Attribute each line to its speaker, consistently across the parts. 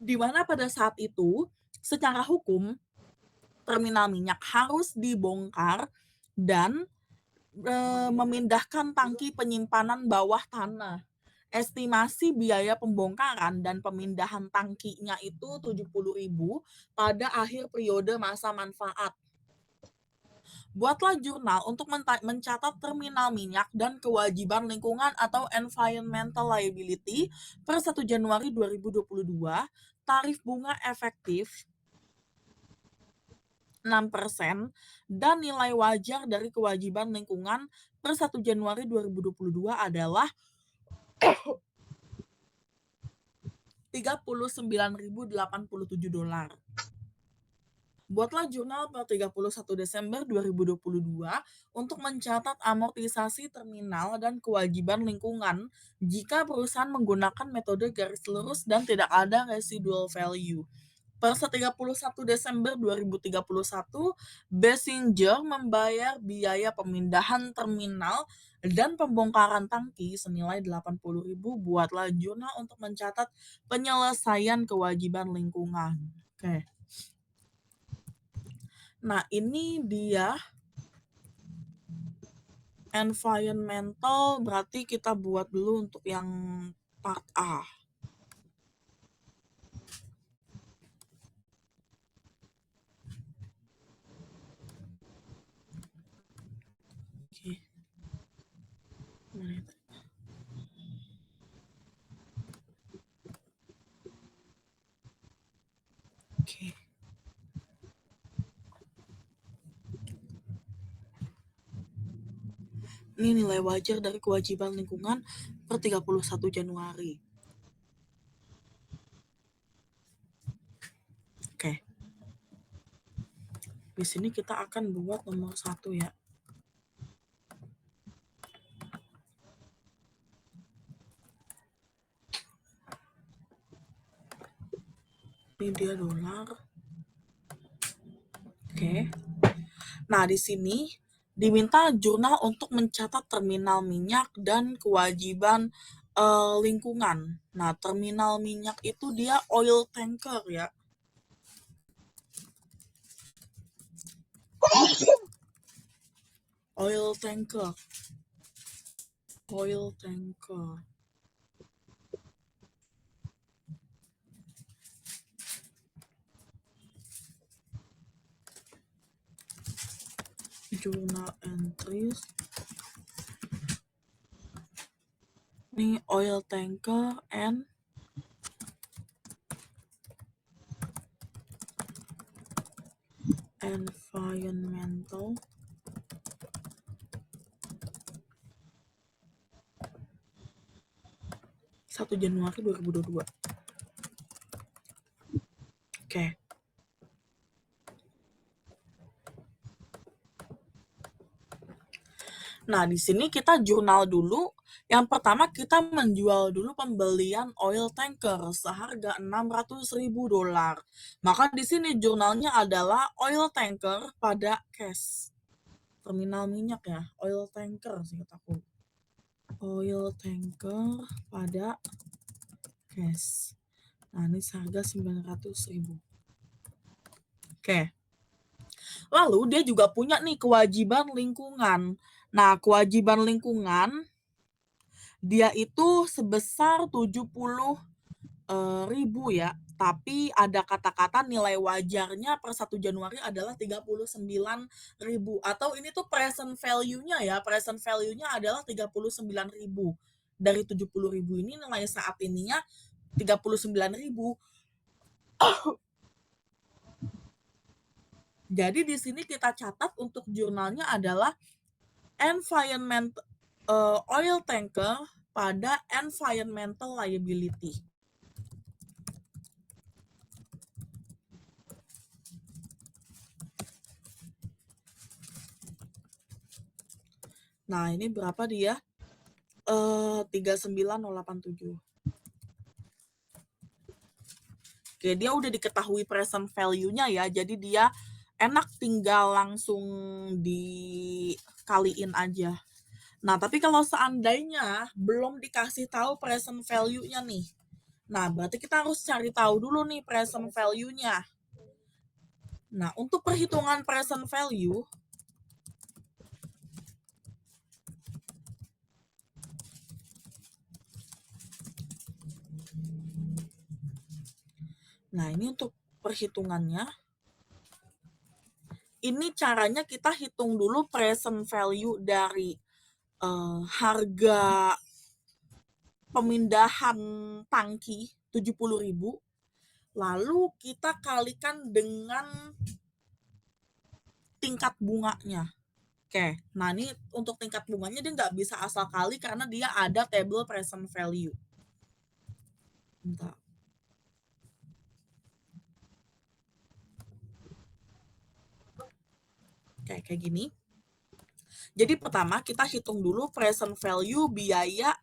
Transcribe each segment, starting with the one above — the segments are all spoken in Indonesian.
Speaker 1: Di mana pada saat itu, secara hukum, terminal minyak harus dibongkar dan, memindahkan tangki penyimpanan bawah tanah. Estimasi biaya pembongkaran dan pemindahan tangkinya itu 70.000 pada akhir periode masa manfaat. Buatlah jurnal untuk mencatat terminal minyak dan kewajiban lingkungan atau environmental liability per 1 Januari 2022, tarif bunga efektif 6% dan nilai wajar dari kewajiban lingkungan per 1 Januari 2022 adalah $39.087. Buatlah jurnal per 31 Desember 2022 untuk mencatat amortisasi terminal dan kewajiban lingkungan jika perusahaan menggunakan metode garis lurus dan tidak ada residual value. Per 31 Desember 2031, Bessinger membayar biaya pemindahan terminal dan pembongkaran tangki senilai 80.000. Buatlah jurnal untuk mencatat penyelesaian kewajiban lingkungan. Oke. Nah, ini dia environmental, berarti kita buat dulu untuk yang part A. Oke. Oke. Ini nilai wajar dari kewajiban lingkungan per 31 Januari. Oke. Di sini kita akan buat nomor 1 ya. Ini dia dolar. Oke. Nah, di sini diminta jurnal untuk mencatat terminal minyak dan kewajiban lingkungan. Nah, terminal minyak itu dia oil tanker ya. Oil tanker. Journal entries. Ini oil tanker and environmental (1 Januari 2022). Oke. Nah, di sini kita jurnal dulu. Yang pertama kita menjual dulu pembelian oil tanker seharga $600.000. Maka di sini jurnalnya adalah oil tanker pada cash. Terminal minyak ya, oil tanker singkat aku. Oil tanker pada cash. Nah, ini seharga 900.000. Oke. Lalu dia juga punya nih kewajiban lingkungan. Nah, kewajiban lingkungan dia itu sebesar 70.000 ya. Tapi ada kata-kata nilai wajarnya per 1 Januari adalah 39.000. Atau ini tuh present value-nya ya. Present value-nya adalah 39.000. Dari 70.000 ini nilai saat ininya 39.000. Jadi di sini kita catat untuk jurnalnya adalah oil tanker pada environmental liability. Nah, ini berapa dia? 39.087. Oke, dia udah diketahui present value-nya ya. Jadi dia enak tinggal langsung dikaliin aja. Nah, tapi kalau seandainya belum dikasih tahu present value-nya nih. Nah, berarti kita harus cari tahu dulu nih present value-nya. Nah, untuk perhitungan present value, nah ini untuk perhitungannya, ini caranya kita hitung dulu present value dari harga pemindahan tangki 70.000, lalu kita kalikan dengan tingkat bunganya. Oke, nah ini untuk tingkat bunganya dia nggak bisa asal kali karena dia ada table present value. Bentar. Oke, kayak gini. Jadi pertama kita hitung dulu present value biaya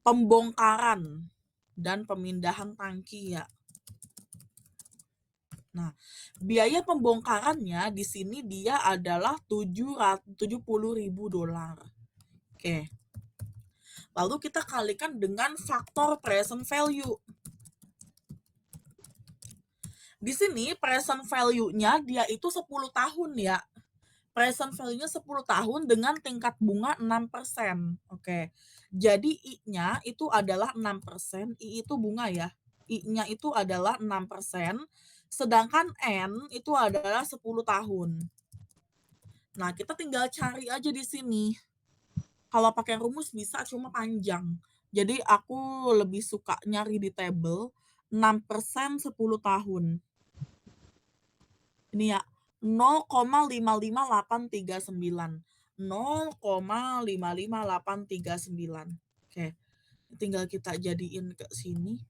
Speaker 1: pembongkaran dan pemindahan tangki ya. Nah, biaya pembongkarannya di sini dia adalah $70.000. Oke. Lalu kita kalikan dengan faktor present value. Di sini present value-nya dia itu 10 tahun ya. Present value-nya 10 tahun dengan tingkat bunga 6%. Oke. Jadi I-nya itu adalah 6%, I itu bunga ya. I-nya itu adalah 6%, sedangkan N itu adalah 10 tahun. Nah, kita tinggal cari aja di sini. Kalau pakai rumus bisa cuma panjang. Jadi aku lebih suka nyari di table 6% 10 tahun. Ini ya, 0,55839. 0,55839. Oke, tinggal kita jadiin ke sini.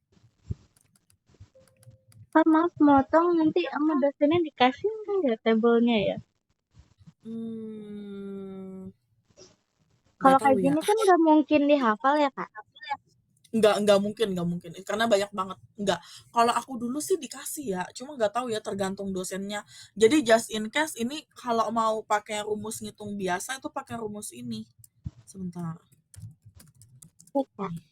Speaker 2: Kak, maaf motong, nanti sama dosennya dikasih nggak ya tabelnya ya? Kalau
Speaker 1: Nggak tahu
Speaker 2: kayak
Speaker 1: ya.
Speaker 2: gini kan nggak mungkin dihafal ya, Kak?
Speaker 1: Nggak mungkin, karena banyak banget. Nggak. Kalau aku dulu sih dikasih ya, cuma nggak tahu ya tergantung dosennya. Jadi just in case ini kalau mau pakai rumus ngitung biasa itu pakai rumus ini. Sebentar.
Speaker 2: Oke, Kak.
Speaker 1: Nih.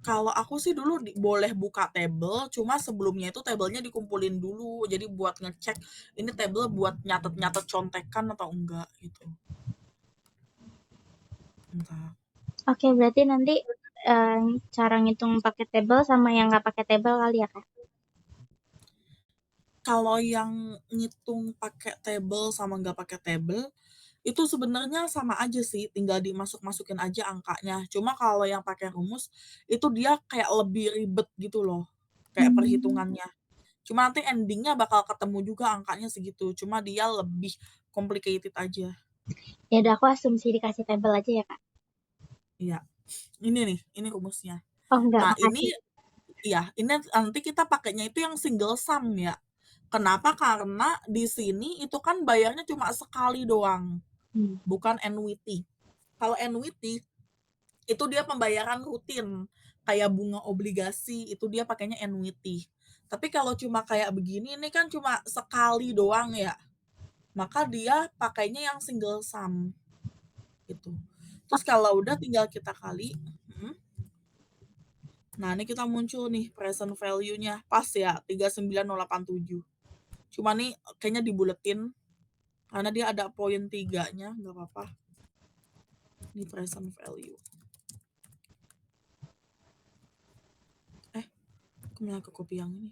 Speaker 1: Kalau aku sih dulu boleh buka table, cuma sebelumnya itu tabelnya dikumpulin dulu. Jadi buat ngecek ini table buat nyatet-nyatet contekan atau enggak gitu. Bentar.
Speaker 2: Oke, berarti nanti cara ngitung pakai tabel sama yang nggak pakai tabel kali ya, Kak?
Speaker 1: Kalau yang ngitung pakai table sama nggak pakai table, itu sebenarnya sama aja sih, tinggal dimasuk-masukin aja angkanya. Cuma kalau yang pakai rumus, itu dia kayak lebih ribet gitu loh, kayak
Speaker 2: Hmm.
Speaker 1: perhitungannya. Cuma nanti endingnya bakal ketemu juga angkanya segitu, cuma dia lebih complicated aja.
Speaker 2: Ya udah, aku asumsi dikasih tabel aja ya, Kak.
Speaker 1: Iya, ini nih, ini rumusnya.
Speaker 2: Oh enggak,
Speaker 1: Nah ini
Speaker 2: makasih.
Speaker 1: iya, ini nanti kita pakainya itu yang single sum ya. Kenapa? Karena di sini itu kan bayarnya cuma sekali doang,
Speaker 2: Hmm.
Speaker 1: bukan annuity. Kalau annuity itu dia pembayaran rutin, kayak bunga obligasi itu dia pakainya annuity. Tapi kalau cuma kayak begini ini kan cuma sekali doang ya. Maka dia pakainya yang single sum gitu. Terus kalau udah tinggal kita kali. Nah, ini kita muncul nih present value-nya. Pas ya, 39087. Cuma nih kayaknya dibuletin karena dia ada poin 3-nya, nggak apa-apa. Ini present value. Kemana ke kopi yang ini?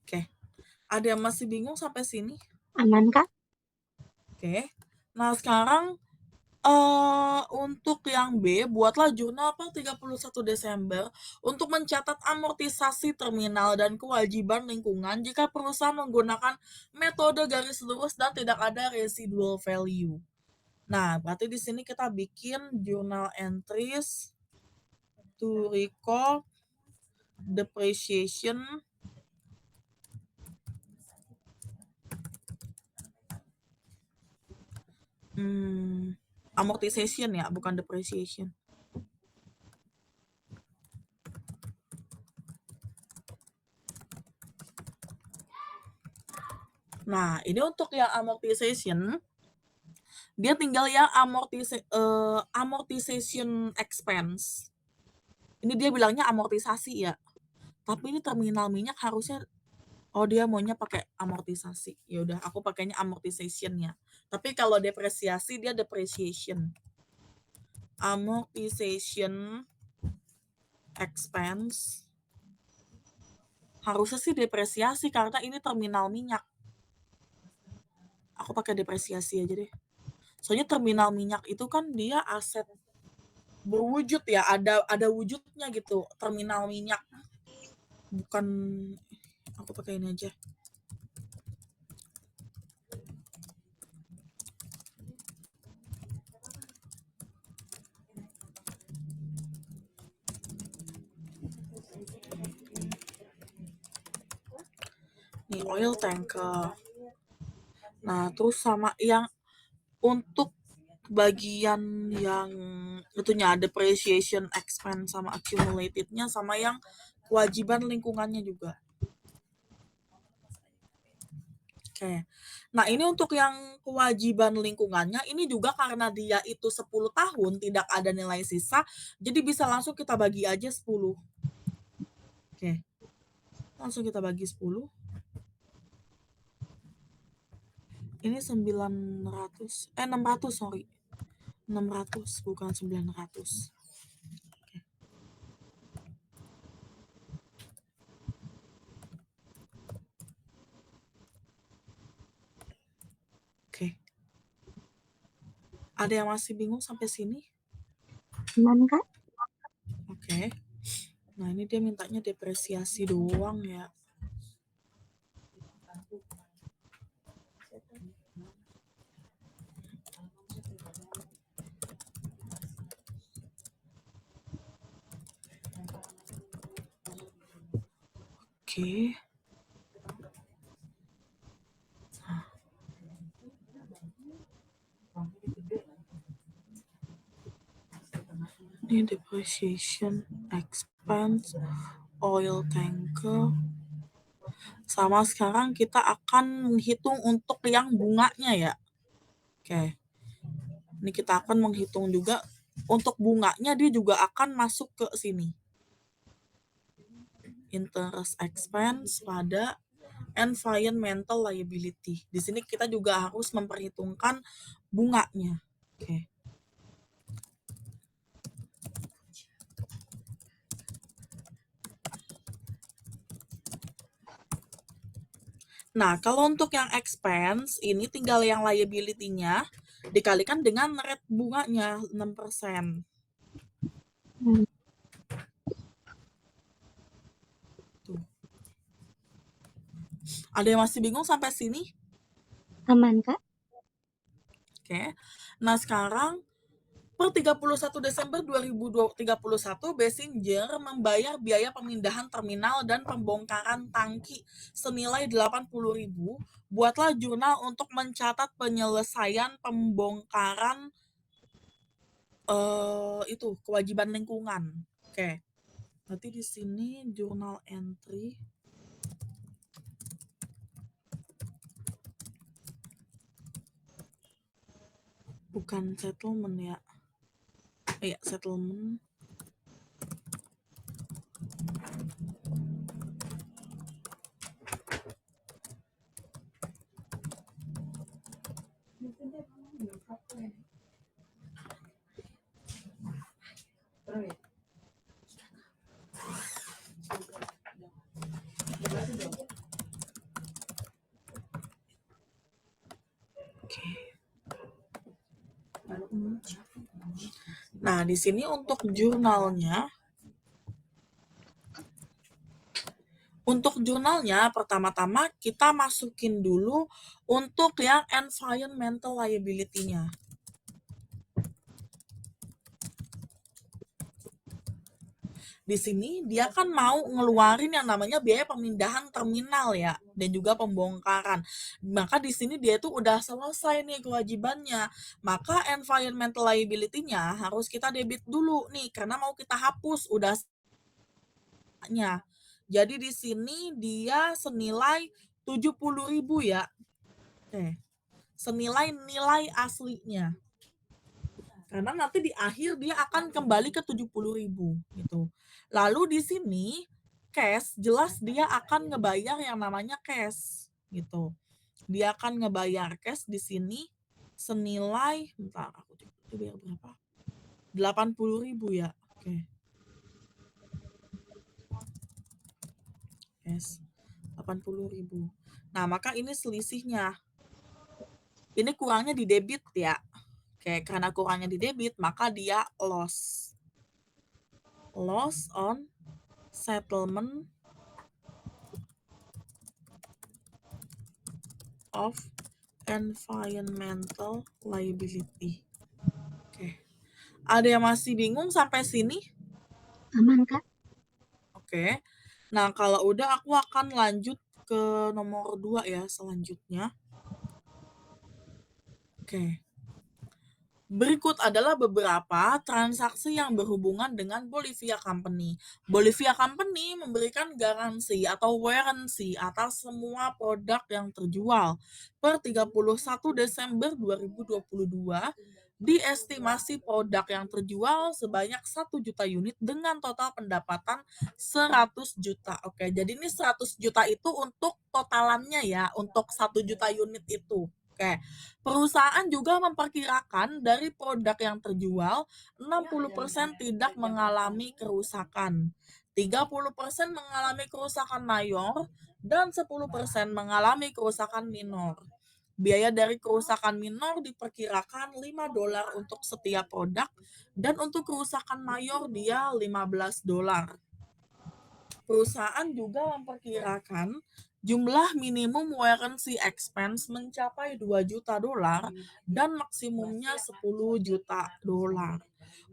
Speaker 1: Oke. Ada yang masih bingung sampai sini?
Speaker 2: Aman, Kak?
Speaker 1: Oke. Nah, sekarang untuk yang B, buatlah jurnal per 31 Desember untuk mencatat amortisasi terminal dan kewajiban lingkungan jika perusahaan menggunakan metode garis lurus dan tidak ada residual value. Nah, berarti di sini kita bikin journal entries to record depreciation amortization ya, bukan depreciation. Nah, ini untuk yang amortization, Dia tinggal yang amortization expense. Ini dia bilangnya amortisasi ya. Tapi ini terminal minyak harusnya dia maunya pakai amortisasi. Ya udah, aku pakainya amortization ya. Tapi kalau depresiasi dia depreciation. Amortization expense. Harusnya sih depresiasi karena ini terminal minyak. Aku pakai depresiasi aja deh. Soalnya terminal minyak itu kan dia aset berwujud ya, ada wujudnya gitu, terminal minyak. Bukan, aku pakai ini aja. Nih, oil tanker. Nah, terus sama yang untuk bagian yang itunya depreciation expense sama accumulated-nya sama yang kewajiban lingkungannya juga. Oke. Nah, ini untuk yang kewajiban lingkungannya, ini juga karena dia itu 10 tahun tidak ada nilai sisa, jadi bisa langsung kita bagi aja 10. Oke. Langsung kita bagi 10. Ini 600, sorry. 600, bukan 900. Oke. Ada yang masih bingung sampai sini?
Speaker 2: Aman, Kak?
Speaker 1: Oke. Nah, ini dia mintanya depresiasi doang ya. Oke. Ini depreciation expense, oil tanker. Sama sekarang kita akan menghitung untuk yang bunganya ya. Oke. Ini kita akan menghitung juga untuk bunganya, dia juga akan masuk ke sini. Interest expense pada environmental liability. Di sini kita juga harus memperhitungkan bunganya. Oke. Nah, kalau untuk yang expense, ini tinggal yang liability-nya dikalikan dengan rate bunganya 6%. Tuh. Ada yang masih bingung sampai sini?
Speaker 2: Aman, Kak?
Speaker 1: Oke. Nah, sekarang per 31 Desember 2031, Bessinger membayar biaya pemindahan terminal dan pembongkaran tangki senilai 80.000. Buatlah jurnal untuk mencatat penyelesaian pembongkaran itu kewajiban lingkungan. Oke. Berarti di sini jurnal entry. Bukan settlement ya. Iya, settlement. Oke. Nah, di sini untuk jurnalnya, pertama-tama kita masukin dulu untuk yang environmental liability-nya. Di sini dia kan mau ngeluarin yang namanya biaya pemindahan terminal ya, dan juga pembongkaran. Maka di sini dia tuh udah selesai nih kewajibannya. Maka environmental liability-nya harus kita debit dulu nih, karena mau kita hapus udah nya. Jadi di sini dia senilai 70.000 ya. Oke. senilai nilai aslinya. Karena nanti di akhir dia akan kembali ke 70.000 gitu. Lalu di sini cash jelas dia akan ngebayar yang namanya cash gitu. Dia akan ngebayar cash di sini senilai, bentar aku coba bayar berapa? 80.000 ya. Oke. Cash 80.000. Nah, maka ini selisihnya. Ini kurangnya di debit ya. Oke, karena kurangnya di debit, maka dia loss. Loss on settlement of environmental liability. Oke. Ada yang masih bingung sampai sini?
Speaker 2: Aman, Kak?
Speaker 1: Oke. Nah, kalau udah aku akan lanjut ke nomor 2 ya selanjutnya. Oke. Berikut adalah beberapa transaksi yang berhubungan dengan Bolivia Company. Bolivia Company memberikan garansi atau warranty atas semua produk yang terjual. Per 31 Desember 2022, diestimasi produk yang terjual sebanyak 1 juta unit dengan total pendapatan 100 juta. Oke, jadi ini 100 juta itu untuk totalannya ya, untuk 1 juta unit itu. Oke. Perusahaan juga memperkirakan dari produk yang terjual, 60% tidak mengalami kerusakan, 30% mengalami kerusakan mayor, dan 10% mengalami kerusakan minor. Biaya dari kerusakan minor diperkirakan $5 untuk setiap produk, dan untuk kerusakan mayor dia $15. Perusahaan juga memperkirakan jumlah minimum warranty expense mencapai $2 juta dan maksimumnya $10 juta.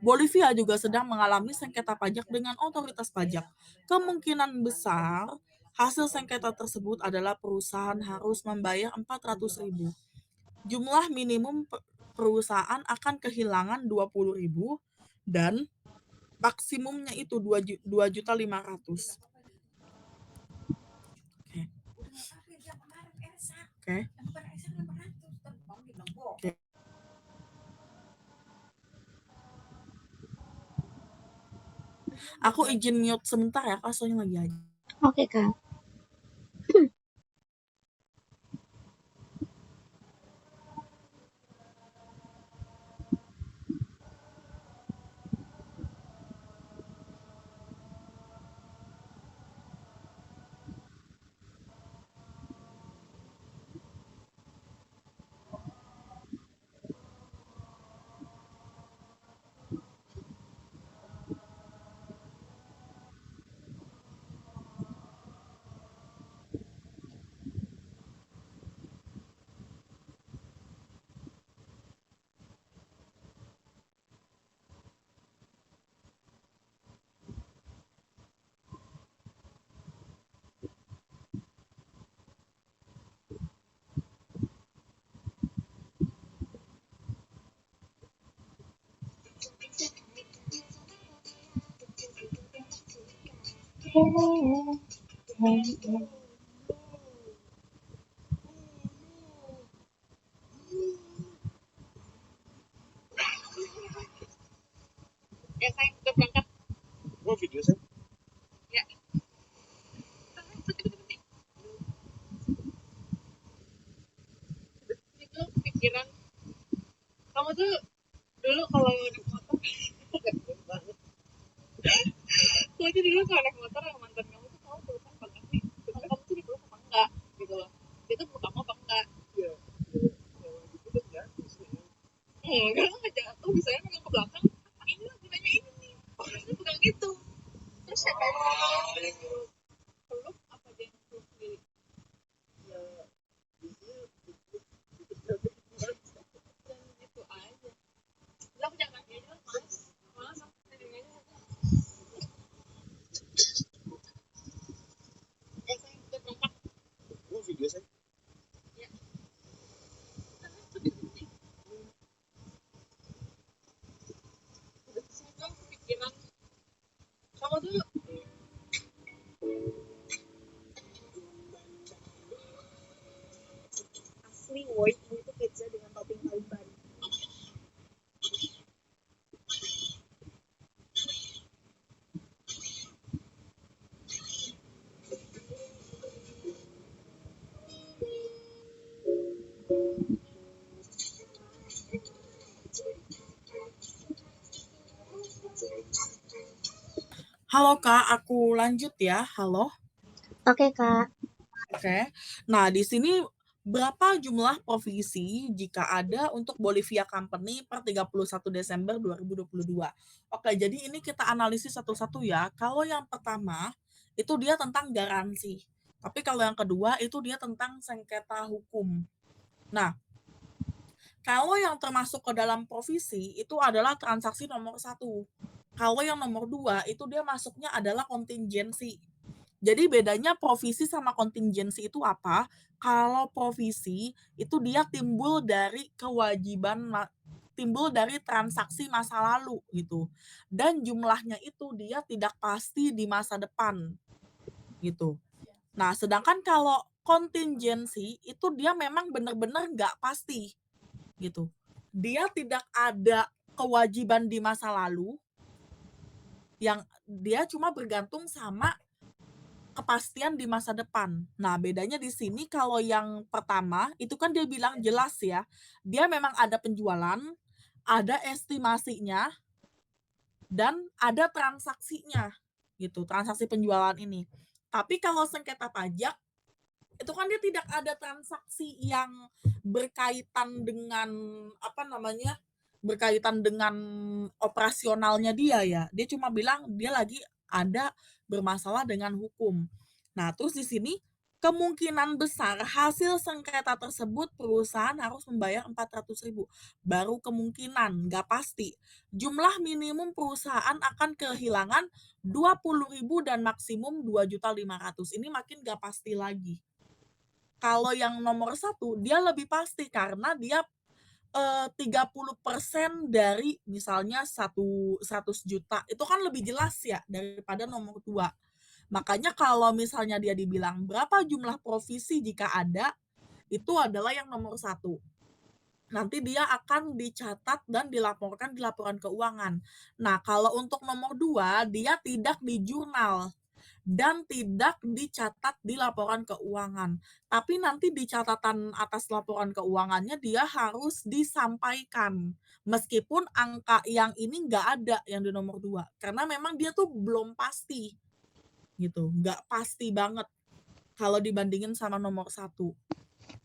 Speaker 1: Bolivia juga sedang mengalami sengketa pajak dengan otoritas pajak. Kemungkinan besar hasil sengketa tersebut adalah perusahaan harus membayar 400.000. Jumlah minimum perusahaan akan kehilangan 20.000 dan maksimumnya itu 2.500.000. Oke. Oke. Oke. Aku izin mute sebentar ya, Kak, soalnya lagi aja.
Speaker 2: Oke, Kak.
Speaker 3: Ya saya udah berangkat. Oh video saya? Ya. Itu pikiran kamu tuh dulu kalau naik motor banget. Kamu tuh dulu kalau naik motor sama mantan kamu tuh kamu pelukan apa enggak sih? Kamu tuh dipeluk apa enggak gitu loh. Itu peluk kamu apa enggak? Iya. Gitu ya. Enggak lah jatuh misalnya pegang ke belakang. Ini lagi nanya ini nih. Harusnya pegang itu. Terus siapa yang peluk apa dia yang peluk sendiri? Ya dan gitu aja. Lah aku jangan kaki aja mas. Malas aku pegangannya aja. Saya udah berangkat. Oh video saya? Ya. Udah sih dong pikiran. Kamu tuh asli woi ini tuh kece
Speaker 1: Halo Kak, aku lanjut ya. Halo.
Speaker 2: Oke, Kak.
Speaker 1: Oke. Nah, di sini berapa jumlah provisi jika ada untuk Bolivia Company per 31 Desember 2022? Oke, jadi ini kita analisis satu-satu ya. Kalau yang pertama, itu dia tentang garansi. Tapi kalau yang kedua, itu dia tentang sengketa hukum. Nah, kalau yang termasuk ke dalam provisi, itu adalah transaksi nomor 1. Kalau yang nomor 2, itu dia masuknya adalah kontingensi. Jadi bedanya provisi sama kontingensi itu apa? Kalau provisi itu dia timbul dari transaksi masa lalu gitu. Dan jumlahnya itu dia tidak pasti di masa depan gitu. Nah, sedangkan kalau kontingensi itu dia memang benar-benar nggak pasti gitu. Dia tidak ada kewajiban di masa lalu yang dia cuma bergantung sama kepastian di masa depan. Nah, bedanya di sini kalau yang pertama, itu kan dia bilang jelas ya, dia memang ada penjualan, ada estimasinya, dan ada transaksinya, gitu, transaksi penjualan ini. Tapi kalau sengketa pajak, itu kan dia tidak ada transaksi yang berkaitan dengan, apa namanya, berkaitan dengan operasionalnya dia ya. Dia cuma bilang dia lagi ada bermasalah dengan hukum. Nah, terus di sini kemungkinan besar hasil sengketa tersebut perusahaan harus membayar 400.000. Baru kemungkinan, nggak pasti. Jumlah minimum perusahaan akan kehilangan 20.000 dan maksimum 2.500.000. Ini makin nggak pasti lagi. Kalau yang nomor 1, dia lebih pasti karena dia 30% dari misalnya 100 juta, itu kan lebih jelas ya daripada nomor 2. Makanya kalau misalnya dia dibilang berapa jumlah provisi jika ada, itu adalah yang nomor 1. Nanti dia akan dicatat dan dilaporkan di laporan keuangan. Nah, kalau untuk nomor 2, dia tidak di jurnal dan tidak dicatat di laporan keuangan. Tapi nanti di catatan atas laporan keuangannya dia harus disampaikan. Meskipun angka yang ini nggak ada yang di nomor 2. Karena memang dia tuh belum pasti gitu. Nggak pasti banget kalau dibandingin sama nomor 1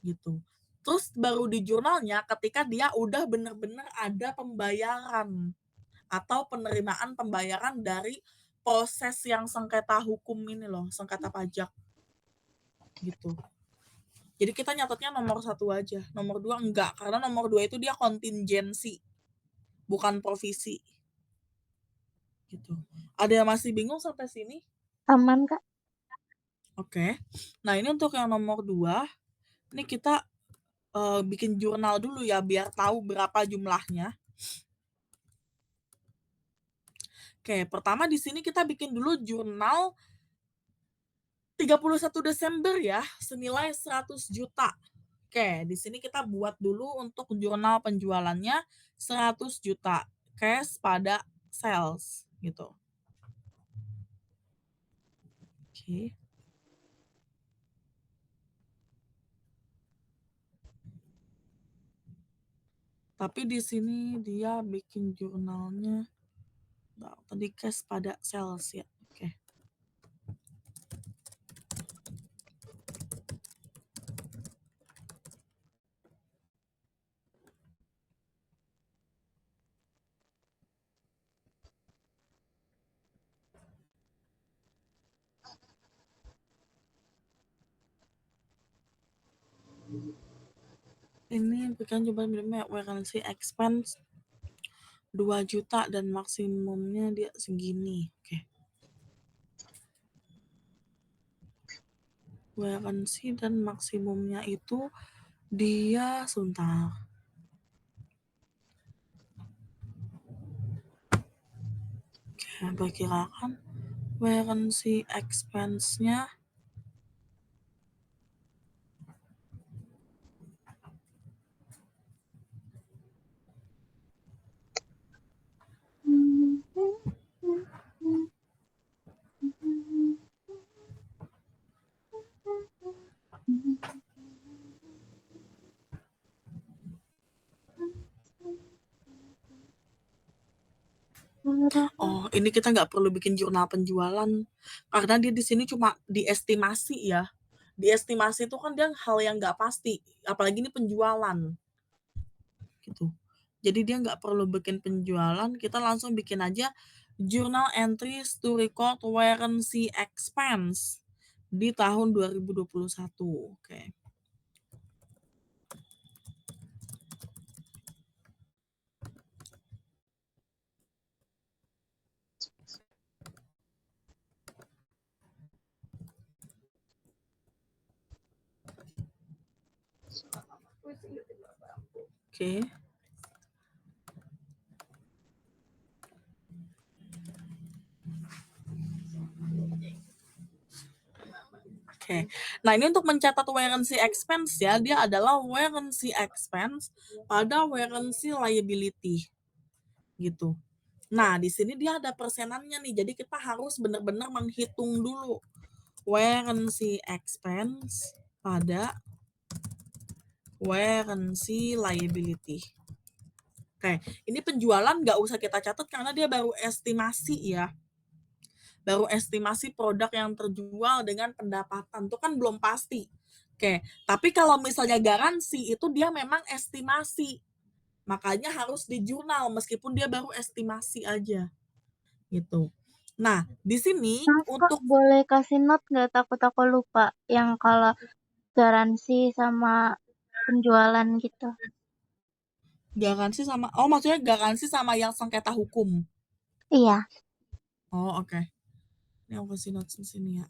Speaker 1: gitu. Terus baru di jurnalnya ketika dia udah bener-bener ada pembayaran atau penerimaan pembayaran dari proses yang sengketa hukum ini loh, sengketa pajak gitu. Jadi kita nyatetnya nomor 1 aja, nomor 2 enggak, karena nomor 2 itu dia kontingensi, bukan provisi gitu. Ada yang masih bingung sampai sini?
Speaker 2: Aman, Kak.
Speaker 1: Oke. Nah, ini untuk yang nomor 2, ini kita bikin jurnal dulu ya biar tahu berapa jumlahnya. Oke, pertama di sini kita bikin dulu jurnal 31 Desember ya, senilai 100 juta. Oke, di sini kita buat dulu untuk jurnal penjualannya 100 juta cash pada sales gitu. Oke. Tapi di sini dia bikin jurnalnya tadi cash pada sales ya. Oke. Ini bukan coba vacancy expense 2 juta dan maksimumnya dia segini. Oke. Vacancy dan maksimumnya itu dia sebentar. Oke, perkirakan vacancy expense-nya Oh, ini kita nggak perlu bikin jurnal penjualan karena dia di sini cuma diestimasi ya. Diestimasi itu kan dia hal yang nggak pasti, apalagi ini penjualan gitu. Jadi dia nggak perlu bikin penjualan, kita langsung bikin aja journal entries to record warranty expense di tahun 2021. Oke. Oke. Oke. Nah, ini untuk mencatat warranty expense ya, dia adalah warranty expense pada warranty liability gitu. Nah, di sini dia ada persenannya nih. Jadi kita harus benar-benar menghitung dulu warranty expense pada warranty liability. Oke, ini penjualan nggak usah kita catat karena dia baru estimasi ya. Baru estimasi produk yang terjual dengan pendapatan. Itu kan belum pasti. Oke, tapi kalau misalnya garansi itu dia memang estimasi. Makanya harus di jurnal meskipun dia baru estimasi aja. Gitu. Nah, di sini
Speaker 2: Kak,
Speaker 1: untuk
Speaker 2: boleh kasih note nggak? Takut aku lupa. Yang kalau garansi sama penjualan gitu.
Speaker 1: garansi sama oh maksudnya garansi sama yang sengketa hukum.
Speaker 2: Iya.
Speaker 1: Oh, oke. Ini aku kasih notes di sini ya.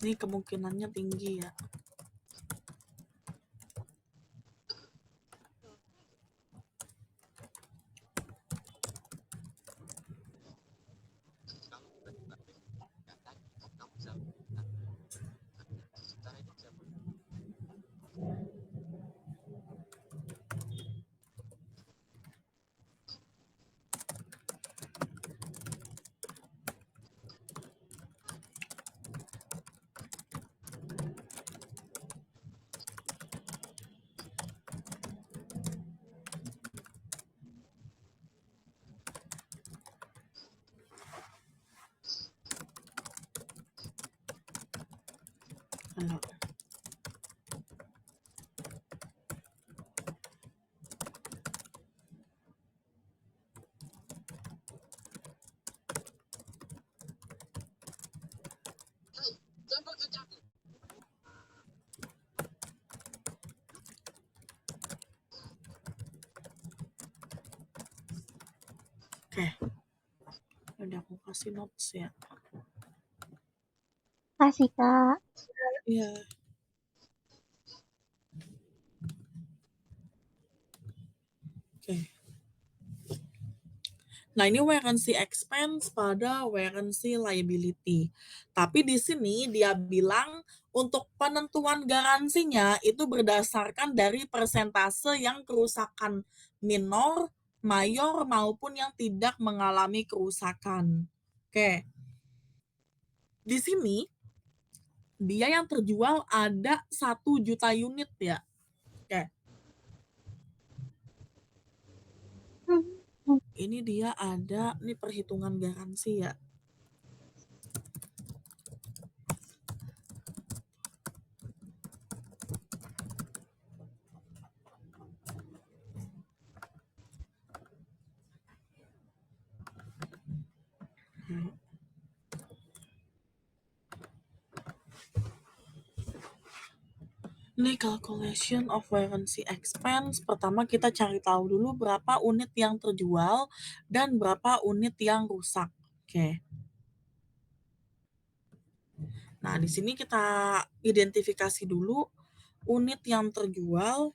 Speaker 1: Ini kemungkinannya tinggi ya. Ayo. Oke. Udah aku kasih notes ya.
Speaker 2: Kasih, Kak.
Speaker 1: Iya. Oke. Nah, ini warranty expense pada warranty liability. Tapi di sini dia bilang untuk penentuan garansinya itu berdasarkan dari persentase yang kerusakan minor, mayor, maupun yang tidak mengalami kerusakan. Oke. Di sini dia yang terjual ada 1 juta unit ya. Oke. Ini dia ada nih perhitungan garansi ya. Ini calculation of warranty expense. Pertama kita cari tahu dulu berapa unit yang terjual dan berapa unit yang rusak. Oke. Nah, di sini kita identifikasi dulu unit yang terjual.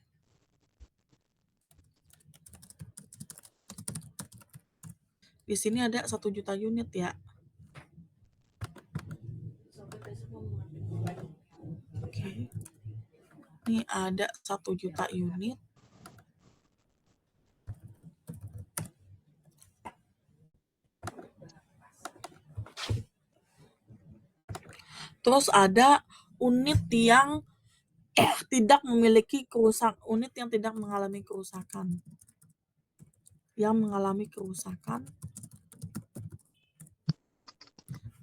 Speaker 1: Di sini ada 1 juta unit ya. Oke. Ini ada 1 juta unit. Terus ada unit yang tidak memiliki unit yang tidak mengalami kerusakan. Yang mengalami kerusakan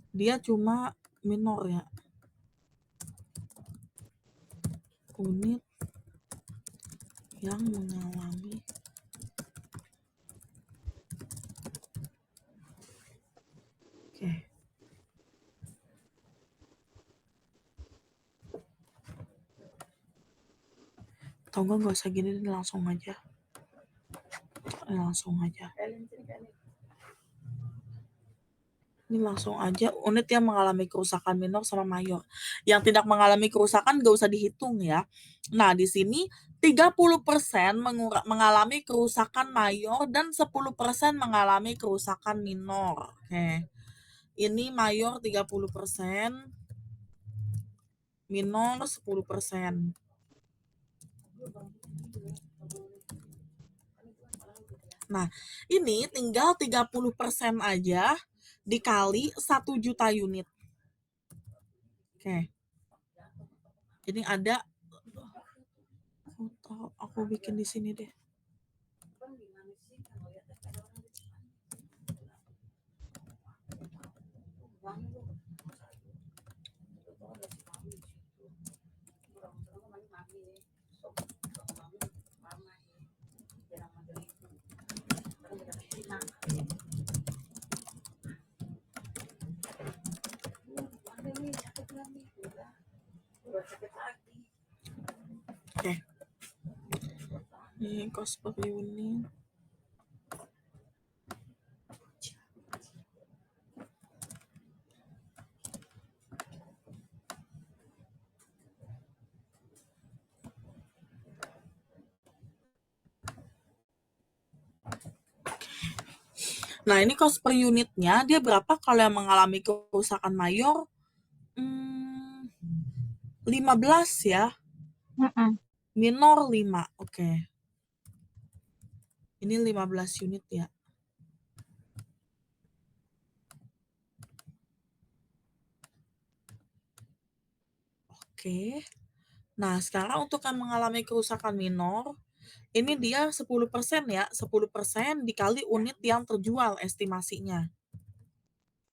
Speaker 1: dia cuma minor ya. Unit yang mengalami oke. Atau nggak usah gini, langsung aja. Ini langsung aja unit yang mengalami kerusakan minor sama mayor. Yang tidak mengalami kerusakan nggak usah dihitung ya. Nah, di sini 30% mengalami kerusakan mayor dan 10% mengalami kerusakan minor. Oke. Ini mayor 30%, minor 10%. Nah, ini tinggal 30% aja dikali 1 juta unit. Oke. Jadi ada aku bikin di sini deh. Oke. Ini cost per unit. Nah, ini cost per unitnya dia berapa kalau yang mengalami kerusakan mayor? 15 ya. Minor 5. Oke. Ini 15 unit ya. Oke. Nah, sekarang untuk yang mengalami kerusakan minor, ini dia 10% ya. 10% dikali unit yang terjual estimasinya.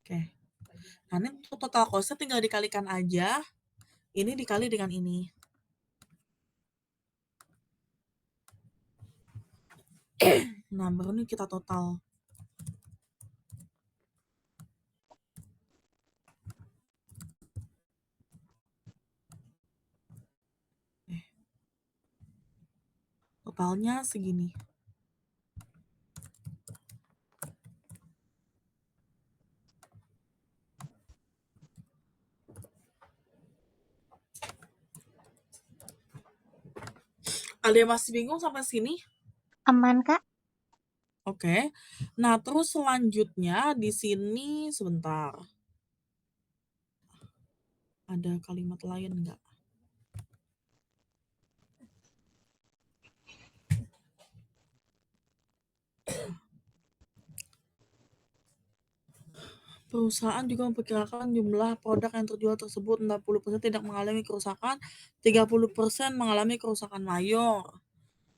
Speaker 1: Oke. Nah, ini untuk total cost-nya tinggal dikalikan aja. Ini dikali dengan ini. Nah, baru nih kita total. Totalnya segini. Ada yang masih bingung sampai sini?
Speaker 2: Aman, Kak?
Speaker 1: Oke. Nah, terus selanjutnya di sini sebentar. Ada kalimat lain nggak? Perusahaan juga memperkirakan jumlah produk yang terjual tersebut 60% tidak mengalami kerusakan, 30% mengalami kerusakan mayor,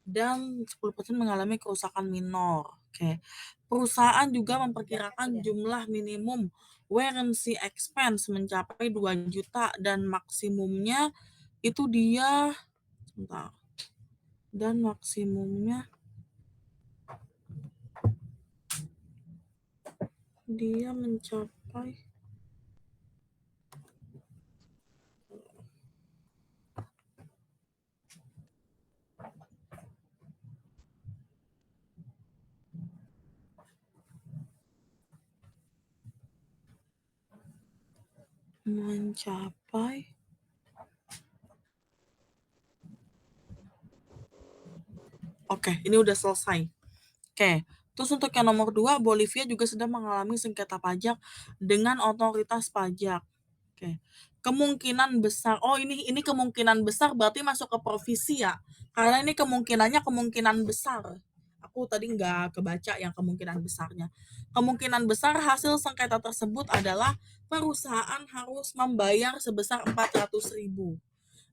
Speaker 1: dan 10% mengalami kerusakan minor. Oke. Perusahaan juga memperkirakan jumlah minimum warranty expense mencapai 2 juta dan maksimumnya itu dia sebentar. Dan maksimumnya dia mencapai Oke, ini udah selesai. Oke, terus untuk yang nomor 2, Bolivia juga sedang mengalami sengketa pajak dengan otoritas pajak. Oke, kemungkinan besar, oh ini kemungkinan besar berarti masuk ke provisi ya, karena ini kemungkinan besar. Aku tadi nggak kebaca yang kemungkinan besarnya. Kemungkinan besar hasil sengketa tersebut adalah perusahaan harus membayar sebesar 400.000.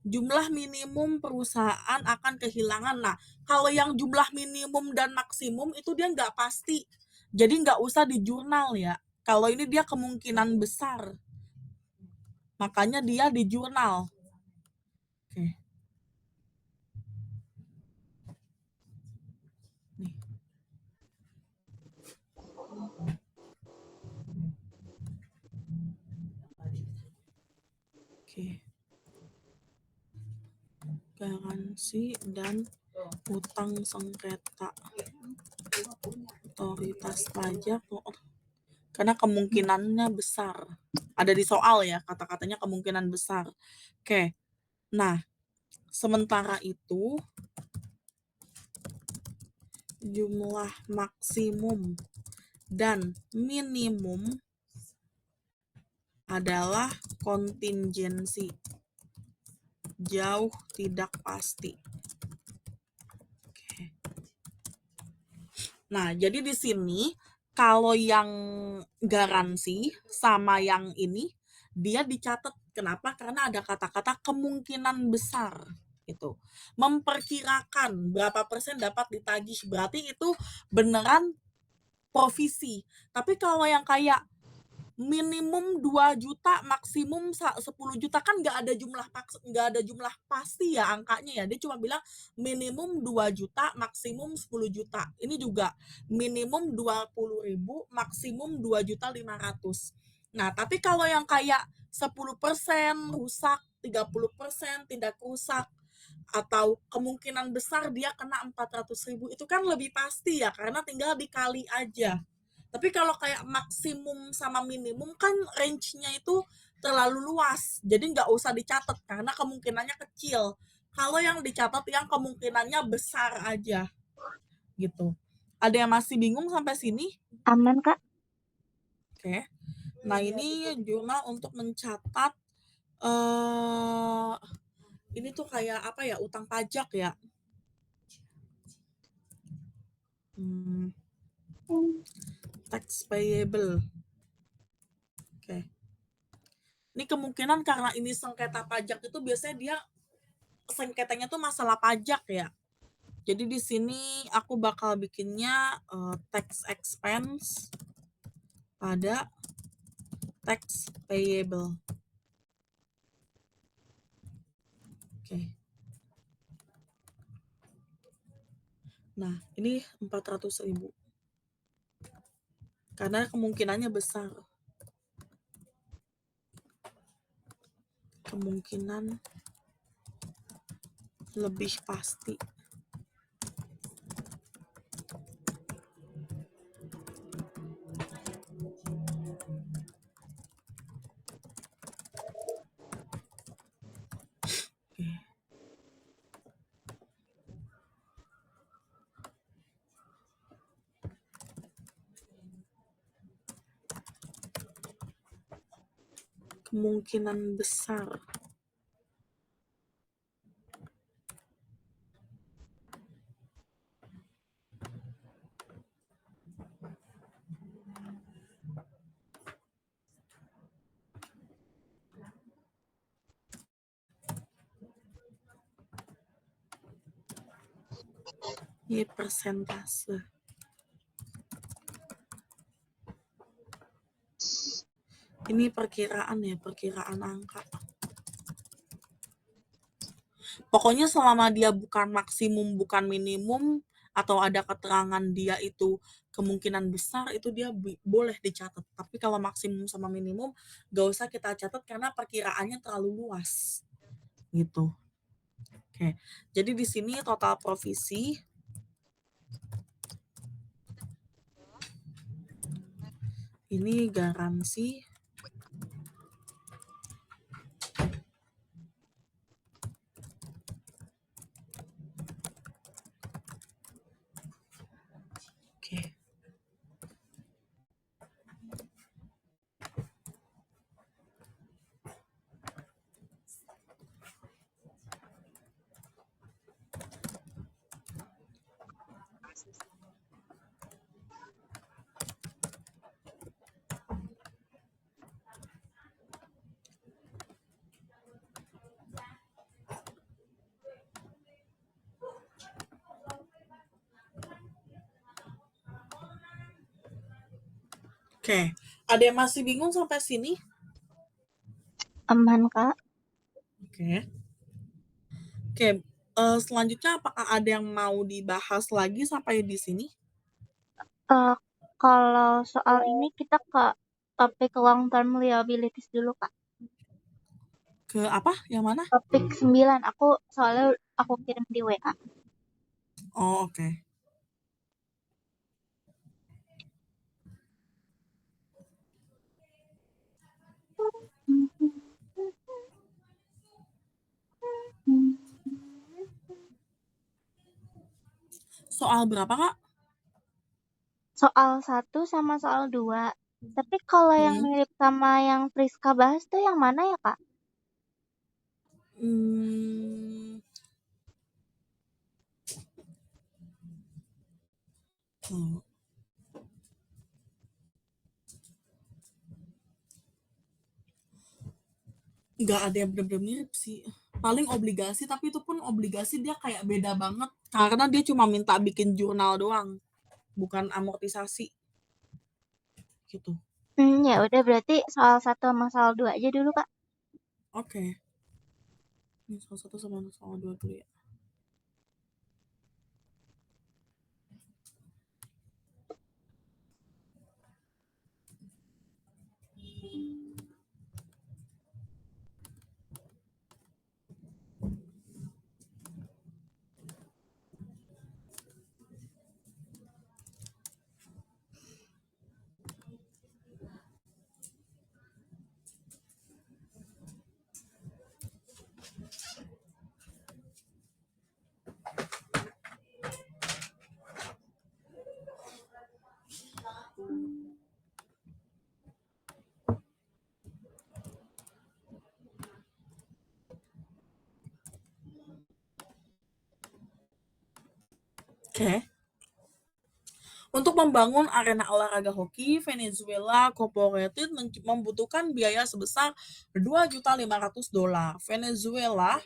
Speaker 1: Jumlah minimum perusahaan akan kehilangan. Nah, kalau yang jumlah minimum dan maksimum itu dia nggak pasti. Jadi nggak usah di jurnal ya. Kalau ini dia kemungkinan besar. Makanya dia di jurnal. Oke. Nih. Oke. Garansi dan utang sengketa. Otoritas pajak. Karena kemungkinannya besar. Ada di soal ya, kata-katanya kemungkinan besar. Oke. Nah, sementara itu jumlah maksimum dan minimum adalah kontingensi. Jauh tidak pasti. Oke. Nah, jadi di sini kalau yang garansi sama yang ini dia dicatat. Kenapa? Karena ada kata-kata kemungkinan besar gitu. Memperkirakan berapa persen dapat ditagih. Berarti itu beneran provisi. Tapi kalau yang kayak minimum 2 juta, maksimum 10 juta kan nggak ada jumlah pasti ya angkanya ya. Dia cuma bilang minimum 2 juta, maksimum 10 juta. Ini juga minimum 20.000, maksimum 2.500.000. Nah, tapi kalau yang kayak 10% rusak, 30% tidak rusak, atau kemungkinan besar dia kena 400.000 itu kan lebih pasti ya karena tinggal dikali aja. Tapi kalau kayak maksimum sama minimum kan range-nya itu terlalu luas. Jadi nggak usah dicatat karena kemungkinannya kecil. Kalau yang dicatat yang kemungkinannya besar aja gitu. Ada yang masih bingung sampai sini?
Speaker 2: Aman, Kak?
Speaker 1: Oke. Nah, ini jurnal untuk mencatat eh ini tuh kayak apa ya? Utang pajak ya. Tax payable. Oke. Ini kemungkinan karena ini sengketa pajak itu biasanya dia sengketanya tuh masalah pajak ya. Jadi di sini aku bakal bikinnya tax expense pada tax payable. Oke. Nah, ini 400.000. Karena kemungkinannya besar. Kemungkinan lebih pasti. Kemungkinan besar. Ini persentase. Ini perkiraan ya, perkiraan angka. Pokoknya selama dia bukan maksimum, bukan minimum, atau ada keterangan dia itu kemungkinan besar, itu dia boleh dicatat. Tapi kalau maksimum sama minimum, gak usah kita catat karena perkiraannya terlalu luas. Gitu. Oke, jadi di sini total provisi ini garansi oke. Oke, ada yang masih bingung sampai sini?
Speaker 2: Aman, Kak.
Speaker 1: Oke. Oke, selanjutnya apakah ada yang mau dibahas lagi sampai di sini?
Speaker 2: Kalau soal ini kita ke topik long term liabilities dulu, Kak.
Speaker 1: Ke apa? Yang mana?
Speaker 2: Topik 9, soalnya aku kirim di WA.
Speaker 1: Oh, oke. Soal berapa, Kak?
Speaker 2: Soal 1 sama soal 2. Tapi kalau yang mirip sama yang Friska bahas tuh yang mana ya, Kak?
Speaker 1: Hmm. Oh. Nggak ada yang bener-bener mirip sih. Paling obligasi, tapi itu pun obligasi dia kayak beda banget. Karena dia cuma minta bikin jurnal doang. Bukan amortisasi. Gitu.
Speaker 2: Ya udah berarti soal 1 sama soal 2 aja dulu, Kak.
Speaker 1: Oke. Ini soal 1 sama soal 2 dulu ya. Oke. Untuk membangun arena olahraga hoki, Venezuela Corporated membutuhkan biaya sebesar $2.500.000. Venezuela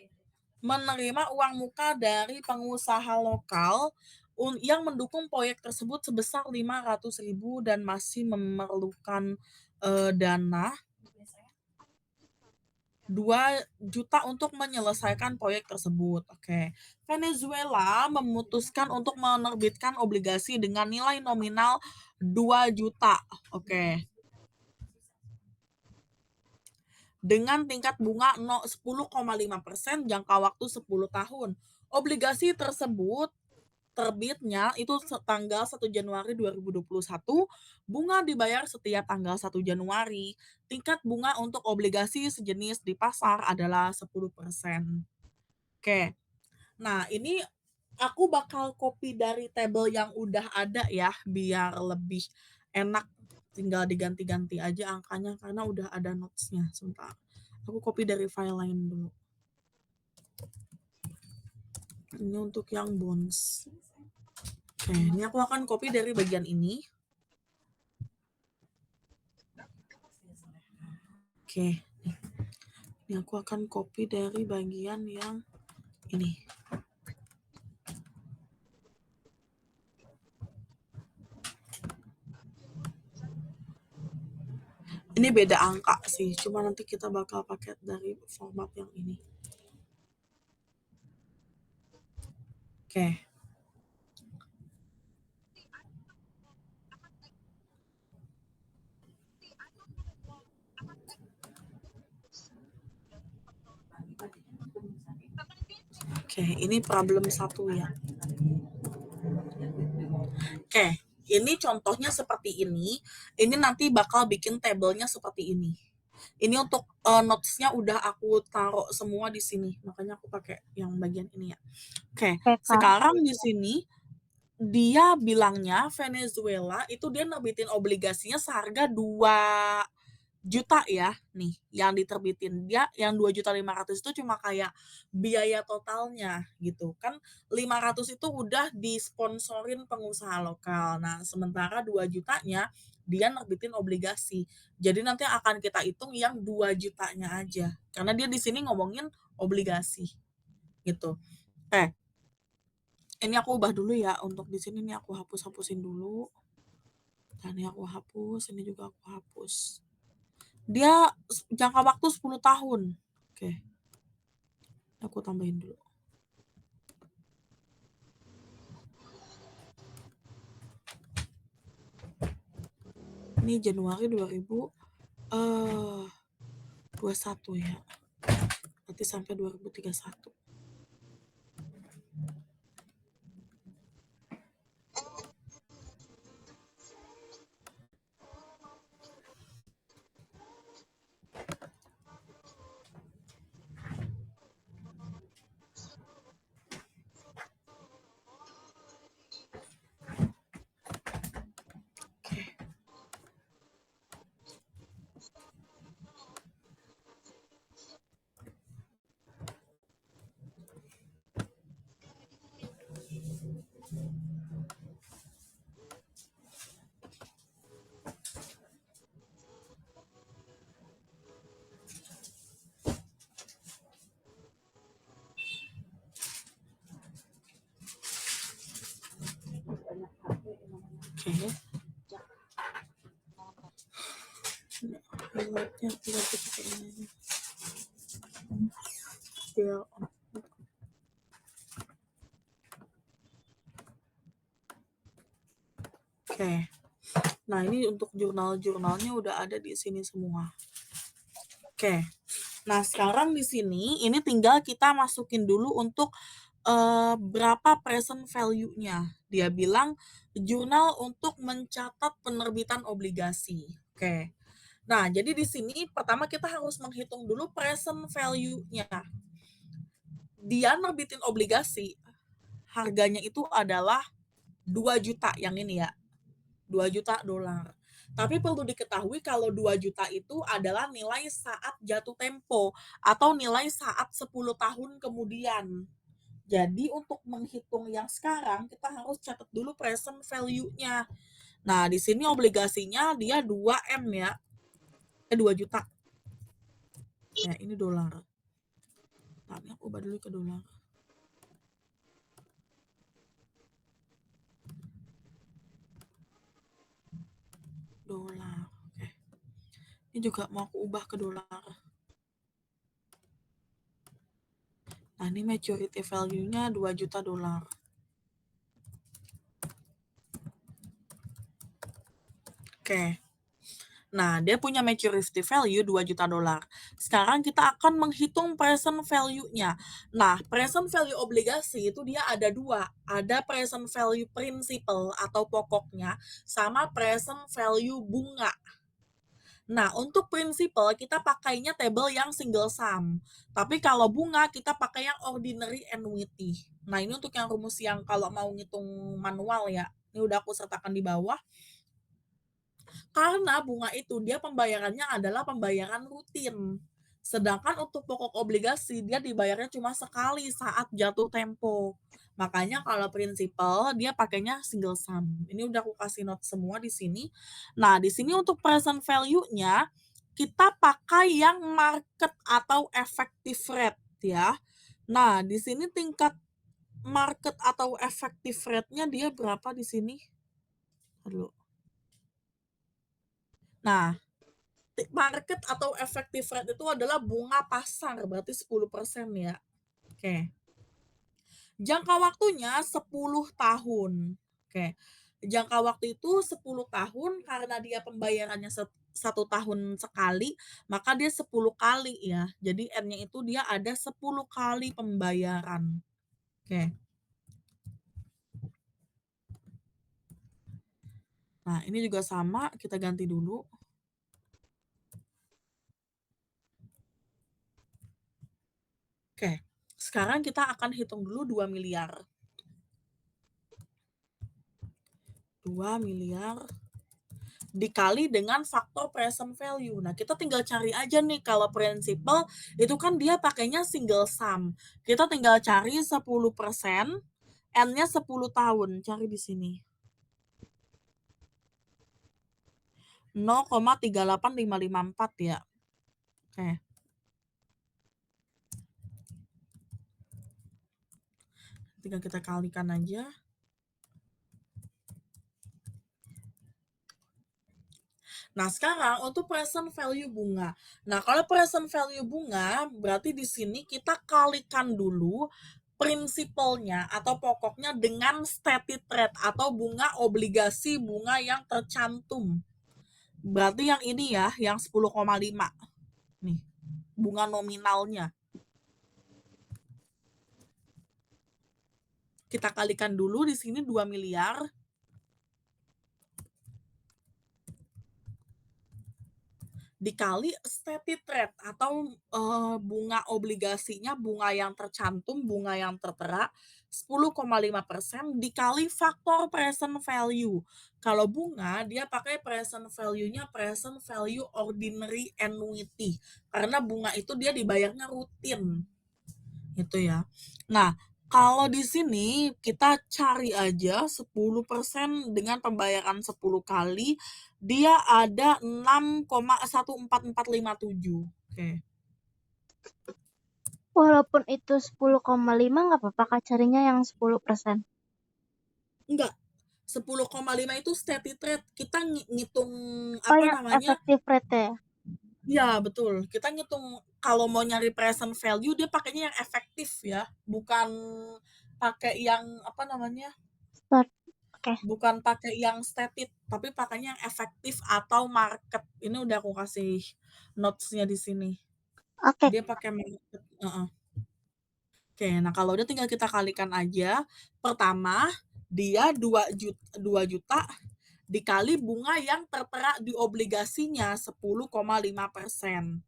Speaker 1: menerima uang muka dari pengusaha lokal yang mendukung proyek tersebut sebesar 500.000 dan masih memerlukan dana 2 juta untuk menyelesaikan proyek tersebut. Oke. Venezuela memutuskan untuk menerbitkan obligasi dengan nilai nominal 2 juta. Oke. Dengan tingkat bunga 10,5% jangka waktu 10 tahun. Obligasi tersebut terbitnya itu tanggal 1 Januari 2021, bunga dibayar setiap tanggal 1 Januari. Tingkat bunga untuk obligasi sejenis di pasar adalah 10%. Oke. Nah, ini aku bakal copy dari tabel yang udah ada ya, biar lebih enak tinggal diganti-ganti aja angkanya karena udah ada notes-nya. Sebentar, aku copy dari file lain dulu. Ini untuk yang bonds. Oke, ini aku akan copy dari bagian ini. Oke, ini aku akan copy dari bagian yang ini. Ini beda angka sih, cuma nanti kita bakal pakai dari format yang ini. Oke. Oke, ini problem 1 ya. Oke, ini contohnya seperti ini. Ini nanti bakal bikin tabelnya seperti ini. Ini untuk notes-nya udah aku taruh semua di sini, makanya aku pakai yang bagian ini ya. Oke,
Speaker 2: Oke, Kak.
Speaker 1: sekarang di sini dia bilangnya Venezuela itu dia nerbitin obligasinya seharga 2 juta ya, nih yang diterbitin. Dia yang 2.500.000 itu cuma kayak biaya totalnya gitu. Kan 500 itu udah disponsorin pengusaha lokal. Nah, sementara 2 jutanya dia nerbitin obligasi. Jadi nanti akan kita hitung yang 2 jutanya aja. Karena dia di sini ngomongin obligasi gitu. Ini aku ubah dulu ya, untuk di sini nih aku hapusin dulu. Dan ini aku hapus, ini juga aku hapus. Dia jangka waktu 10 tahun. Oke. Aku tambahin dulu. Ini Januari 2021 ya. Nanti sampai 2031. Oke. Highlightnya aku ganti pakai ini. Biar Oke. Nah, ini untuk jurnal-jurnalnya udah ada di sini semua. Oke. Nah, sekarang di sini ini tinggal kita masukin dulu untuk berapa present value-nya. Dia bilang jurnal untuk mencatat penerbitan obligasi. Oke. Nah, jadi di sini pertama kita harus menghitung dulu present value-nya. Dia nerbitin obligasi, harganya itu adalah 2 juta yang ini ya. 2 juta dolar. Tapi perlu diketahui kalau 2 juta itu adalah nilai saat jatuh tempo atau nilai saat 10 tahun kemudian. Jadi untuk menghitung yang sekarang kita harus catat dulu present value-nya. Nah, di sini obligasinya dia 2M ya. 2 juta. Ya, ini dolar. Nah, ini aku ubah dulu ke dolar. Dolar. Oke. Ini juga mau aku ubah ke dolar. Nah, ini maturity value-nya 2 juta dolar. Oke. Nah, dia punya maturity value 2 juta dolar. Sekarang kita akan menghitung present value-nya. Nah, present value obligasi itu dia ada 2. Ada present value principal atau pokoknya sama present value bunga. Nah, untuk principal kita pakainya table yang single sum. Tapi kalau bunga kita pakai yang ordinary annuity. Nah, ini untuk yang rumus yang kalau mau ngitung manual ya. Ini udah aku sertakan di bawah. Karena bunga itu dia pembayarannya adalah pembayaran rutin. Sedangkan untuk pokok obligasi dia dibayarnya cuma sekali saat jatuh tempo. Makanya kalau prinsipal dia pakainya single sum. Ini udah aku kasih note semua di sini. Nah, di sini untuk present value-nya kita pakai yang market atau effective rate ya. Nah, di sini tingkat market atau effective rate-nya dia berapa di sini? Aduh. Nah, market atau effective rate itu adalah bunga pasar, berarti 10% ya. Oke. Jangka waktunya 10 tahun. Oke. Jangka waktu itu 10 tahun karena dia pembayarannya 1 tahun sekali, maka dia 10 kali ya. Jadi N-nya itu dia ada 10 kali pembayaran. Oke. Nah, ini juga sama, kita ganti dulu. Oke. Sekarang kita akan hitung dulu 2 miliar. 2 miliar dikali dengan faktor present value. Nah, kita tinggal cari aja nih kalau prinsipal itu kan dia pakainya single sum. Kita tinggal cari 10%, N-nya 10 tahun. Cari di sini. 0,38554 ya. Oke. Tinggal kita kalikan aja. Nah, sekarang untuk present value bunga. Nah, kalau present value bunga, berarti di sini kita kalikan dulu prinsipalnya atau pokoknya dengan stated rate atau bunga obligasi bunga yang tercantum. Berarti yang ini ya, yang 10,5. Nih, bunga nominalnya. Kita kalikan dulu di sini 2 miliar. Dikali stated rate atau bunga obligasinya, bunga yang tercantum, bunga yang tertera 10,5% dikali faktor present value. Kalau bunga dia pakai present value-nya present value ordinary annuity karena bunga itu dia dibayarnya rutin. Itu ya. Nah, kalau di sini kita cari aja 10% dengan pembayaran 10 kali, dia ada 6,14457. Oke.
Speaker 2: Walaupun itu 10,5 nggak apa-apa Kak carinya yang 10%?
Speaker 1: Enggak. 10,5 itu stated rate. Kita ngitung
Speaker 2: Oh
Speaker 1: apa
Speaker 2: ya,
Speaker 1: namanya?
Speaker 2: effective rate ya?
Speaker 1: Ya, betul. Kita ngitung kalau mau nyari present value dia pakainya yang efektif ya, bukan pakai yang apa namanya?
Speaker 2: Start. Oke.
Speaker 1: Bukan pakai yang stated, tapi pakainya yang efektif atau market. Ini udah aku kasih notes-nya di sini.
Speaker 2: Oke.
Speaker 1: Dia pakai market. Oke, nah kalau udah tinggal kita kalikan aja. Pertama, dia 2 juta dikali bunga yang tertera di obligasinya 10,5%.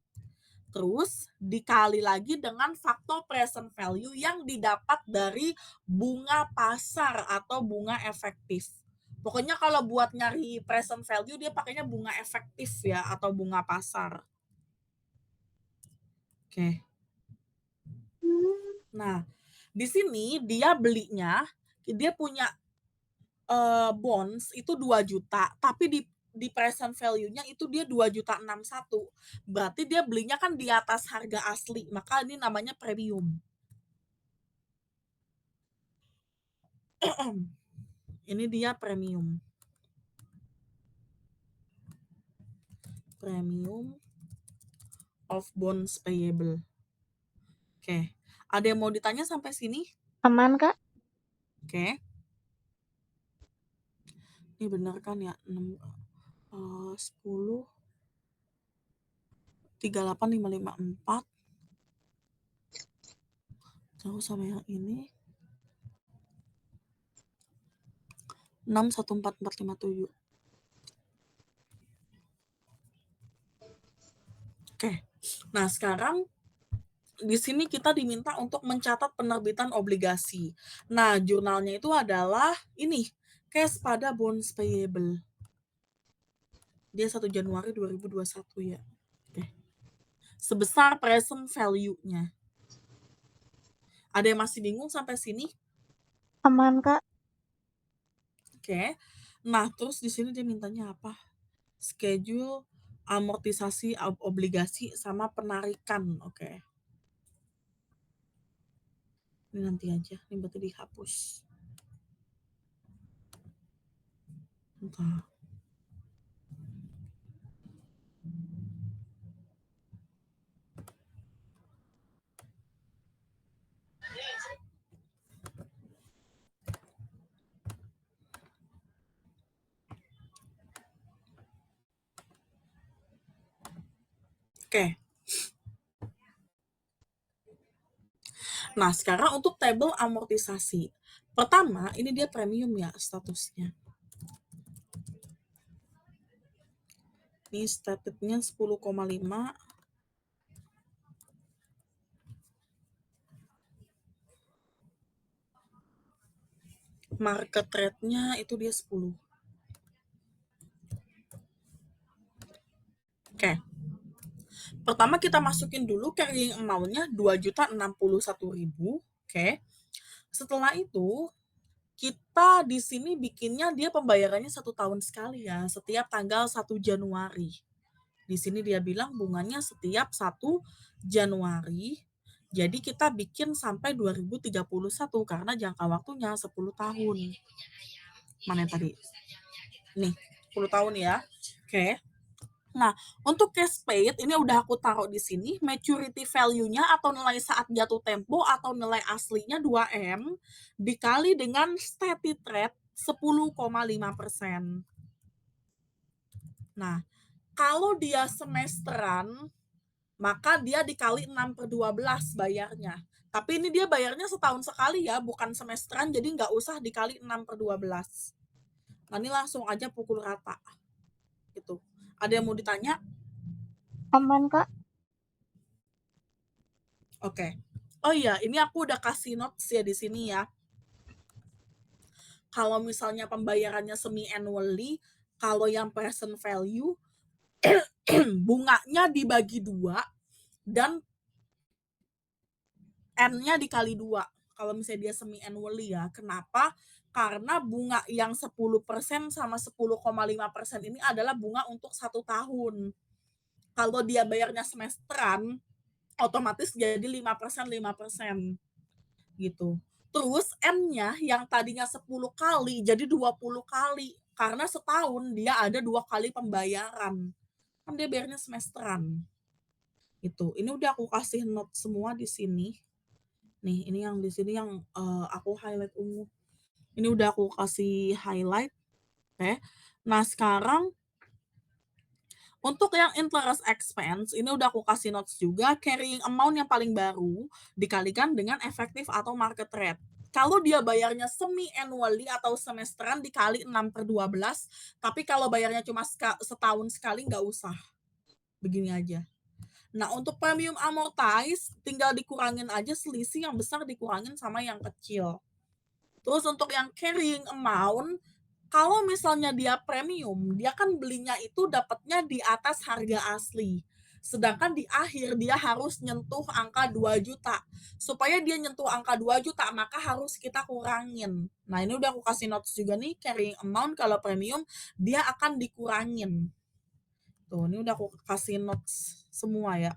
Speaker 1: Terus dikali lagi dengan faktor present value yang didapat dari bunga pasar atau bunga efektif. Pokoknya kalau buat nyari present value dia pakainya bunga efektif ya atau bunga pasar. Oke. Nah, di sini dia belinya, dia punya bonds itu 2 juta, tapi di present value-nya itu dia 2,61 juta. Berarti dia belinya kan di atas harga asli, maka ini namanya premium. Ini dia premium. Premium of bonds payable. Oke. Ada yang mau ditanya sampai sini?
Speaker 2: Aman Kak?
Speaker 1: Oke. Ini benar kan ya? 10 38554 jauh sama yang ini 614457. Oke. Nah, sekarang di sini kita diminta untuk mencatat penerbitan obligasi. Nah, jurnalnya itu adalah ini, cash pada bonds payable. Dia 1 Januari 2021 ya. Oke. Sebesar present value-nya. Ada yang masih bingung sampai sini?
Speaker 2: Aman, Kak.
Speaker 1: Oke. Nah, terus di sini dia mintanya apa? Schedule amortisasi obligasi sama penarikan. Oke. Ini nanti aja, ini berarti dihapus. Bentar. Oke. Nah, sekarang untuk tabel amortisasi. Pertama, ini dia premium ya statusnya. Ini statednya 10,5. Market rate-nya itu dia 10. Oke. Pertama kita masukin dulu carrying amount-nya 2.061.000. Oke. Setelah itu kita di sini bikinnya dia pembayarannya 1 tahun sekali ya, setiap tanggal 1 Januari. Di sini dia bilang bunganya setiap 1 Januari. Jadi kita bikin sampai 2031 karena jangka waktunya 10 tahun. Mana yang tadi? Nih, 10 tahun ya. Oke. Nah, untuk cash paid ini udah aku taruh di sini, maturity value-nya atau nilai saat jatuh tempo atau nilai aslinya 2M dikali dengan stated rate 10,5%. Nah, kalau dia semesteran, maka dia dikali 6/12 bayarnya. Tapi ini dia bayarnya setahun sekali ya, bukan semesteran, jadi nggak usah dikali 6/12. Nah, ini langsung aja pukul rata. Gitu. Ada yang mau ditanya?
Speaker 2: Aman, Kak.
Speaker 1: Oke. Oh iya, ini aku udah kasih notes ya di sini ya. Kalau misalnya pembayarannya semi-annually, kalau yang present value, bunganya dibagi 2 dan N-nya dikali 2. Kalau misalnya dia semi-annually ya. Kenapa? Karena bunga yang 10% sama 10,5% ini adalah bunga untuk 1 tahun. Kalau dia bayarnya semesteran, otomatis jadi 5%, 5%. Gitu. Terus N-nya yang tadinya 10 kali jadi 20 kali. Karena setahun dia ada 2 kali pembayaran. Kan dia bayarnya semesteran. Gitu. Ini udah aku kasih note semua di sini. Nih, ini yang di sini yang aku highlight ungu. Ini udah aku kasih highlight. Oke. Nah, sekarang untuk yang interest expense, ini udah aku kasih notes juga, carrying amount yang paling baru dikalikan dengan efektif atau market rate. Kalau dia bayarnya semi-annually atau semesteran dikali 6/12, tapi kalau bayarnya cuma setahun sekali nggak usah. Begini aja. Nah, untuk premium amortize tinggal dikurangin aja selisih yang besar dikurangin sama yang kecil. Terus untuk yang carrying amount, kalau misalnya dia premium, dia kan belinya itu dapatnya di atas harga asli. Sedangkan di akhir dia harus nyentuh angka 2 juta. Supaya dia nyentuh angka 2 juta, maka harus kita kurangin. Nah, ini udah aku kasih notes juga nih, carrying amount kalau premium, dia akan dikurangin. Tuh, ini udah aku kasih notes semua ya.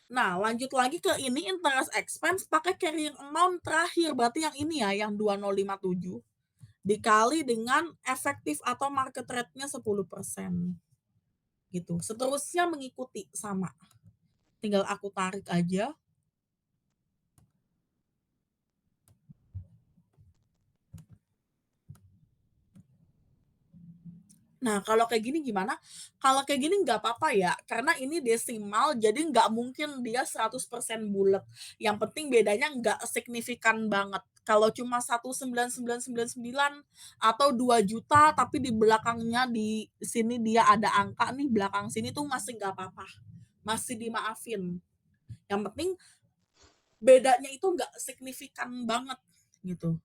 Speaker 1: Nah, lanjut lagi ke ini interest expense pakai carrying amount terakhir, berarti yang ini ya, yang 2057 dikali dengan efektif atau market rate-nya 10%. Gitu. Seterusnya mengikuti sama. Tinggal aku tarik aja. Nah, kalau kayak gini gimana? Kalau kayak gini nggak apa-apa ya, karena ini desimal, jadi nggak mungkin dia 100% bulat. Yang penting bedanya nggak signifikan banget. Kalau cuma 1,9999 atau 2 juta, tapi di belakangnya di sini dia ada angka nih, belakang sini tuh masih nggak apa-apa. Masih dimaafin. Yang penting bedanya itu nggak signifikan banget gitu.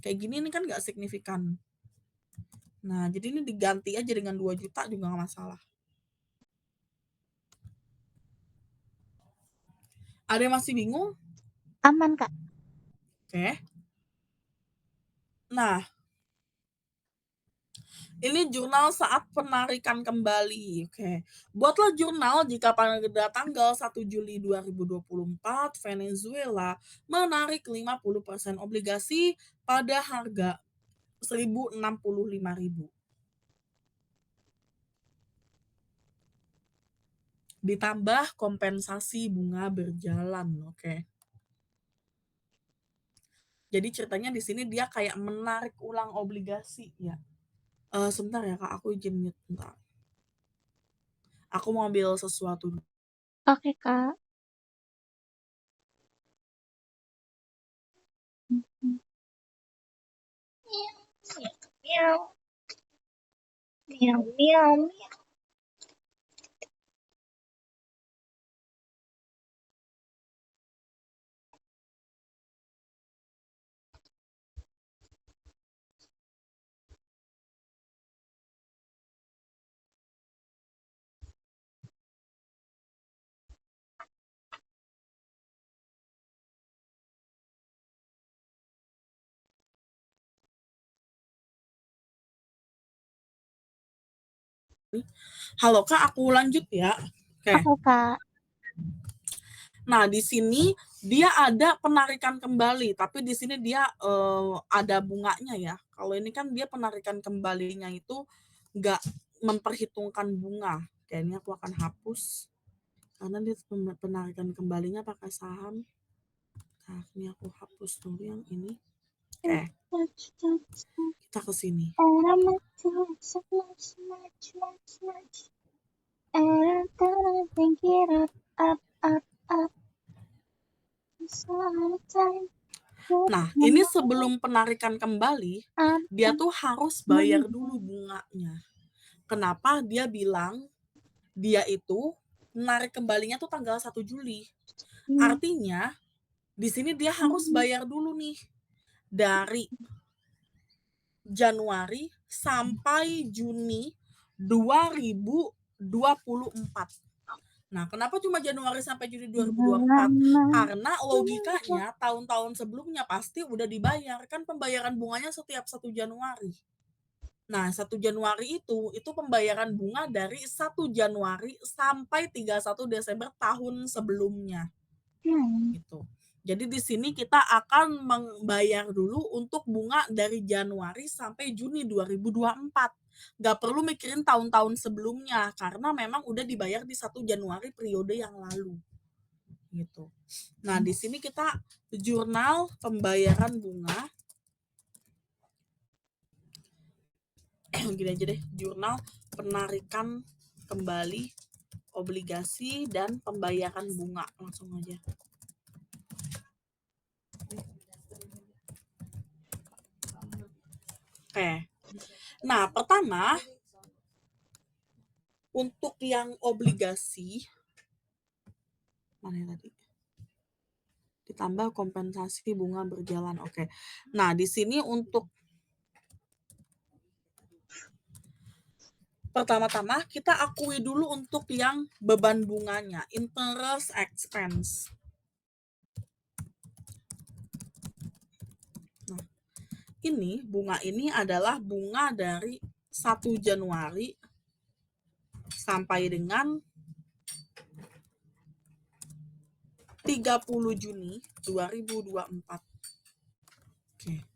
Speaker 1: Kayak gini ini kan nggak signifikan. Nah, jadi ini diganti aja dengan 2 juta juga nggak masalah. Ada yang masih bingung?
Speaker 2: Aman, Kak.
Speaker 1: Oke. Nah, ini jurnal saat penarikan kembali. Oke. Buatlah jurnal jika pada tanggal 1 Juli 2024 Venezuela menarik 50% obligasi pada harga 1.065.000. Ditambah kompensasi bunga berjalan. Oke. Jadi ceritanya di sini dia kayak menarik ulang obligasi ya. Sebentar ya Kak, aku izin mute bentar. Aku mau ambil sesuatu.
Speaker 2: Oke, Kak. Miau. Miau, miau, miau.
Speaker 1: Halo Kak, aku lanjut ya. Oke.
Speaker 2: Oke, Kak.
Speaker 1: Nah, di sini dia ada penarikan kembali, tapi di sini dia ada bunganya ya. Kalau ini kan dia penarikan kembalinya itu nggak memperhitungkan bunga. Oke, ini aku akan hapus karena dia penarikan kembalinya pakai saham. Nah, ini aku hapus dulu yang ini. Oke, kita ke sini. Nah, ini sebelum penarikan kembali, dia tuh harus bayar dulu bunganya. Kenapa dia bilang dia itu menarik kembalinya tuh tanggal 1 Juli. Artinya di sini dia harus bayar dulu nih dari Januari sampai Juni 2024. Nah, kenapa cuma Januari sampai Juni 2024? Karena logikanya tahun-tahun sebelumnya pasti udah dibayar, kan pembayaran bunganya setiap 1 Januari. Nah, 1 Januari itu pembayaran bunga dari 1 Januari sampai 31 Desember tahun sebelumnya. Gitu. Jadi di sini kita akan membayar dulu untuk bunga dari Januari sampai Juni 2024. Nggak perlu mikirin tahun-tahun sebelumnya karena memang udah dibayar di 1 Januari periode yang lalu. Gitu. Nah, di sini kita jurnal pembayaran bunga. Gini aja deh, jurnal penarikan kembali obligasi dan pembayaran bunga. Langsung aja. Oke. Nah, pertama untuk yang obligasi mana tadi? Ditambah kompensasi bunga berjalan. Oke. Nah, di sini untuk pertama-tama kita akui dulu untuk yang beban bunganya, interest expense. Nah, ini bunga ini adalah bunga dari 1 Januari sampai dengan 30 Juni 2024. Oke.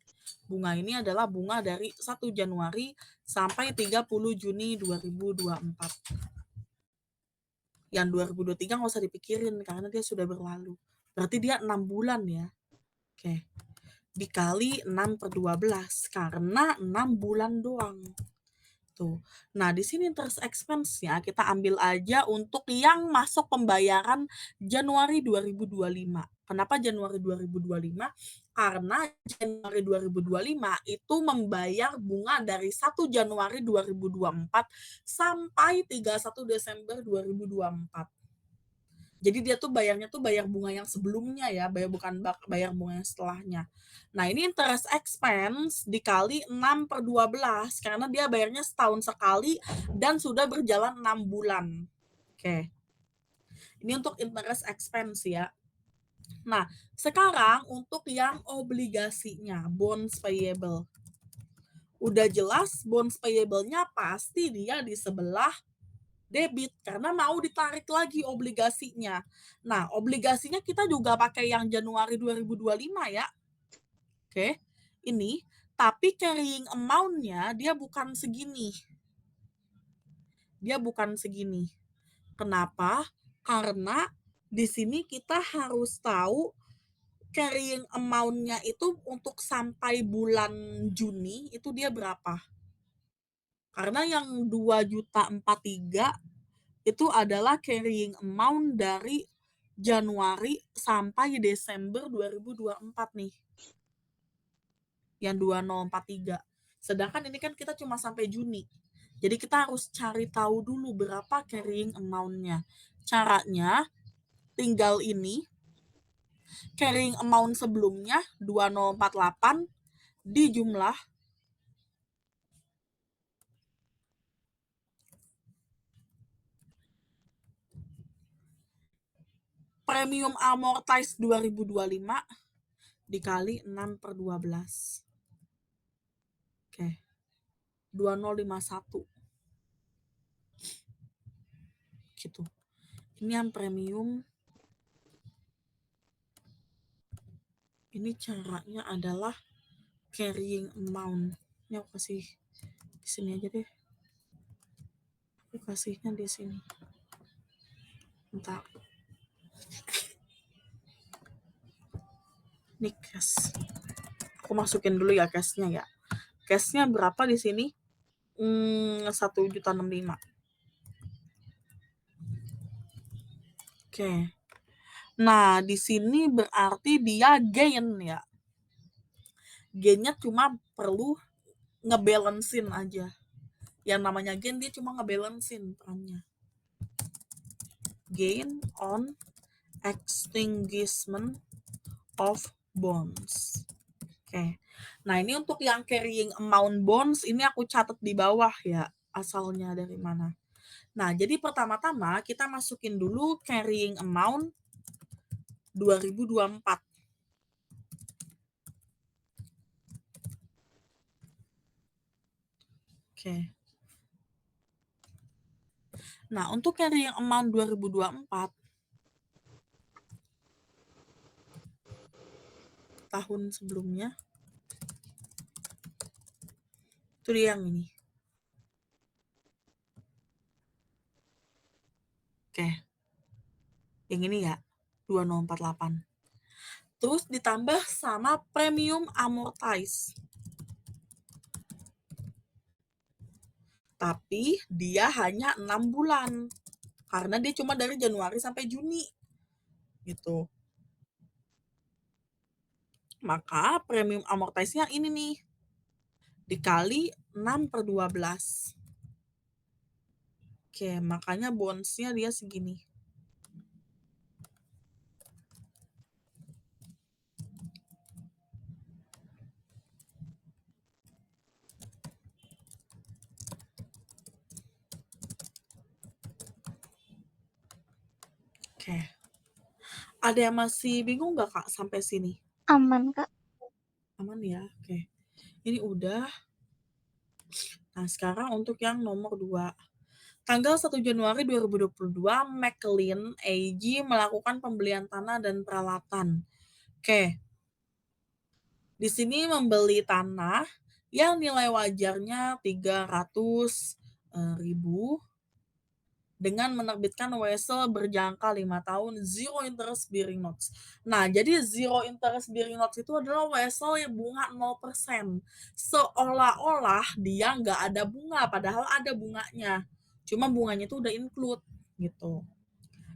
Speaker 1: Bunga ini adalah bunga dari 1 Januari sampai 30 Juni 2024. Yang 2023 nggak usah dipikirin karena dia sudah berlalu. Berarti dia 6 bulan ya. Oke. Dikali 6/12 karena 6 bulan doang. Tuh. Nah, di sini interest expense-nya kita ambil aja untuk yang masuk pembayaran Januari 2025. Kenapa Januari 2025? Karena Januari 2025 itu membayar bunga dari 1 Januari 2024 sampai 31 Desember 2024. Jadi dia tuh bayarnya tuh bayar bunga yang sebelumnya ya, bukan bayar bunga yang setelahnya. Nah, ini interest expense dikali 6/12 karena dia bayarnya setahun sekali dan sudah berjalan 6 bulan. Oke. Ini untuk interest expense ya. Nah, sekarang untuk yang obligasinya, bonds payable. Udah jelas bonds payable-nya pasti dia di sebelah debit karena mau ditarik lagi obligasinya. Nah, obligasinya kita juga pakai yang Januari 2025 ya. Oke. Ini tapi carrying amount-nya dia bukan segini. Dia bukan segini. Kenapa? Karena di sini kita harus tahu carrying amount-nya itu untuk sampai bulan Juni itu dia berapa. Karena yang 2.043 itu adalah carrying amount dari Januari sampai Desember 2024 nih. Yang 2043. Sedangkan ini kan kita cuma sampai Juni. Jadi kita harus cari tahu dulu berapa carrying amount-nya. Caranya tinggal ini carrying amount sebelumnya 2048 dijumlah premium amortize 2025 dikali 6/12. Oke. 2051. Gitu. Ini yang premium. Ini caranya adalah carrying amount. Ini aku kasih di sini aja deh. Aku kasihnya di sini. Bentar. Ini cash. Aku masukin dulu ya cashnya ya. Cashnya berapa di sini? 1.065. Oke. Nah, di sini berarti dia gain ya. Gainnya cuma perlu ngebalancein aja. Yang namanya gain dia cuma ngebalancein perannya. Gain on extinguishment of bonds. Oke. Nah, ini untuk yang carrying amount bonds ini aku catat di bawah ya, asalnya dari mana. Nah, jadi pertama-tama kita masukin dulu carrying amount 2024. Oke. Nah, untuk carrying amount 2024 tahun sebelumnya itu dia yang ini. Oke. Yang ini ya, 2048. Terus ditambah sama premium amortize. Tapi dia hanya 6 bulan. Karena dia cuma dari Januari sampai Juni. Gitu. Maka premium amortize-nya ini nih. Dikali 6/12. Oke, makanya bonds-nya dia segini. Oke. Ada yang masih bingung nggak Kak sampai sini?
Speaker 2: Aman, Kak.
Speaker 1: Aman ya? Oke. Ini udah. Nah, sekarang untuk yang nomor 2. Tanggal 1 Januari 2022, McLean AG melakukan pembelian tanah dan peralatan. Oke. Di sini membeli tanah yang nilai wajarnya 300.000 dengan menerbitkan wesel berjangka 5 tahun zero interest bearing notes. Nah, jadi zero interest bearing notes itu adalah wesel yang bunga 0%. Seolah-olah dia nggak ada bunga, padahal ada bunganya. Cuma bunganya itu udah include gitu.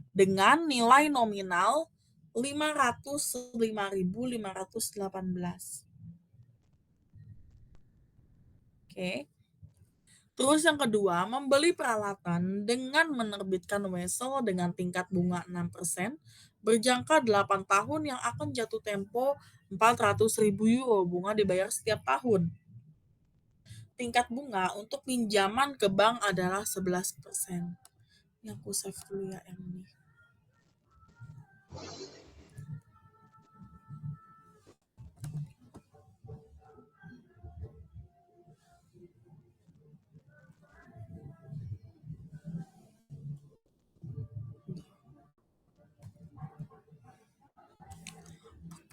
Speaker 1: Dengan nilai nominal 505.518. Oke. Terus yang kedua, membeli peralatan dengan menerbitkan wesel dengan tingkat bunga 6% berjangka 8 tahun yang akan jatuh tempo 400.000 euro. Bunga dibayar setiap tahun. Tingkat bunga untuk pinjaman ke bank adalah 11%. Ini aku save dulu ya yang ini.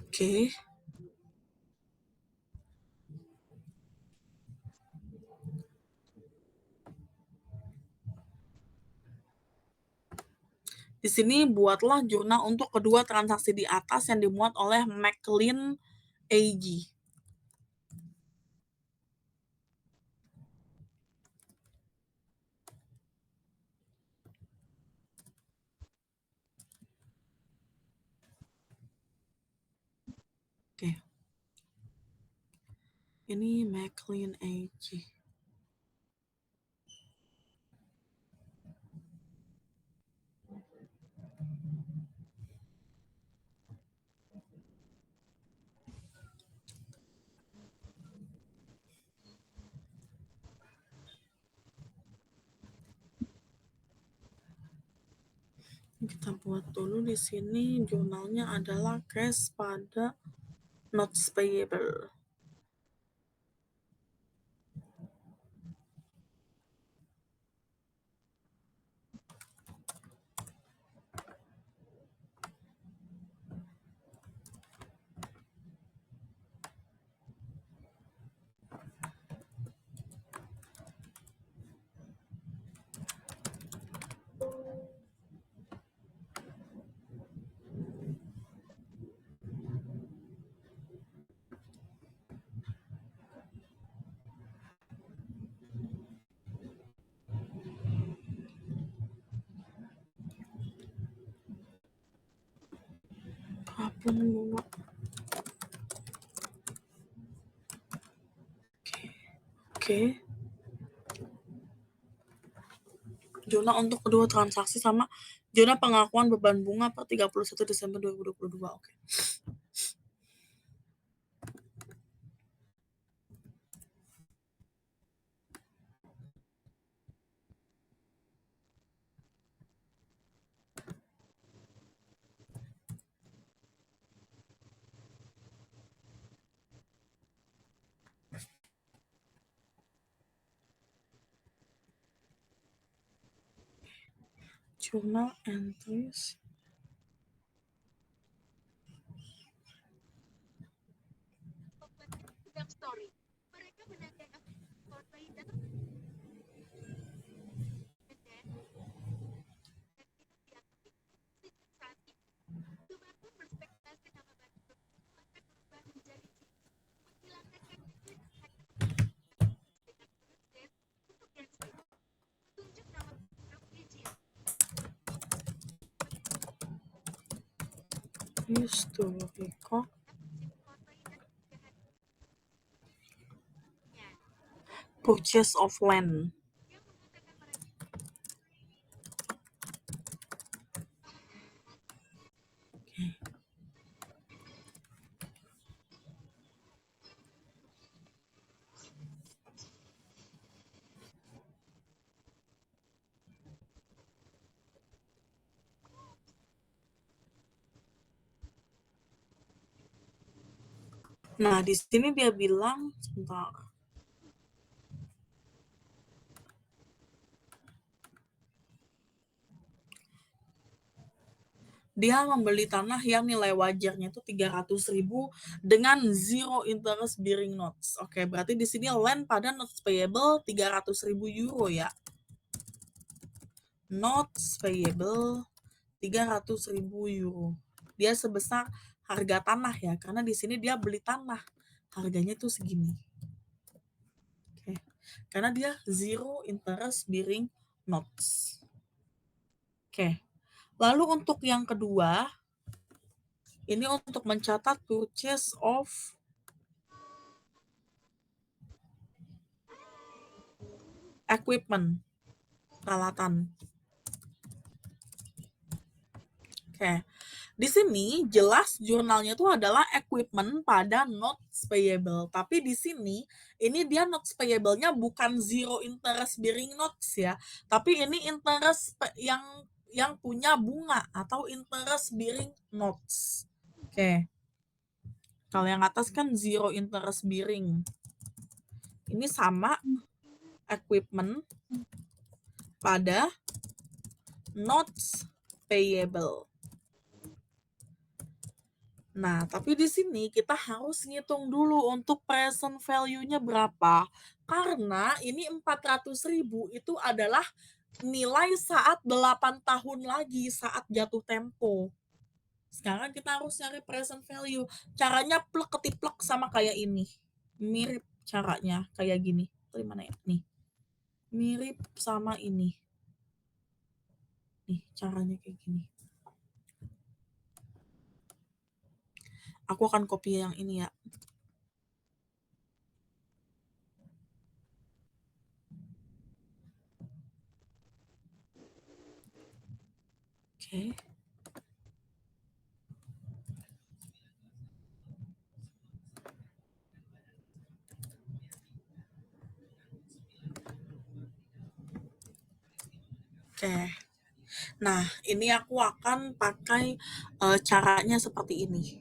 Speaker 1: Oke. Di sini buatlah jurnal untuk kedua transaksi di atas yang dimuat oleh McLean AG. Oke. Ini McLean AG. Kita buat dulu di sini jurnalnya adalah cash pada notes payable. Apun bunga. Oke. Jurnal untuk kedua transaksi sama jurnal pengakuan beban bunga per 31 Desember 2022. Oke. Journal entries. Historical purchase of land. Nah, di sini dia bilang, sebentar. Dia membeli tanah yang nilai wajarnya itu 300.000 dengan zero interest bearing notes. Oke, berarti di sini land pada notes payable 300.000 euro ya. Notes payable 300.000 euro. Dia sebesar harga tanah ya, karena di sini dia beli tanah. Harganya tuh segini. Oke. Karena dia zero interest bearing notes. Oke. Lalu untuk yang kedua, ini untuk mencatat purchase of equipment, peralatan. Oke. Di sini jelas jurnalnya itu adalah equipment pada notes payable. Tapi di sini ini dia notes payable-nya bukan zero interest bearing notes ya, tapi ini interest yang punya bunga atau interest bearing notes. Oke. Kalau yang atas kan zero interest bearing. Ini sama equipment pada notes payable. Nah, tapi di sini kita harus ngitung dulu untuk present value-nya berapa. Karena ini 400.000 itu adalah nilai saat 8 tahun lagi saat jatuh tempo. Sekarang kita harus nyari present value. Caranya plek ketiplek sama kayak ini. Mirip caranya kayak gini. Itu mana ya? Nih. Mirip sama ini. Nih, caranya kayak gini. Aku akan copy yang ini ya. Oke. Oke. Nah, ini aku akan pakai caranya seperti ini.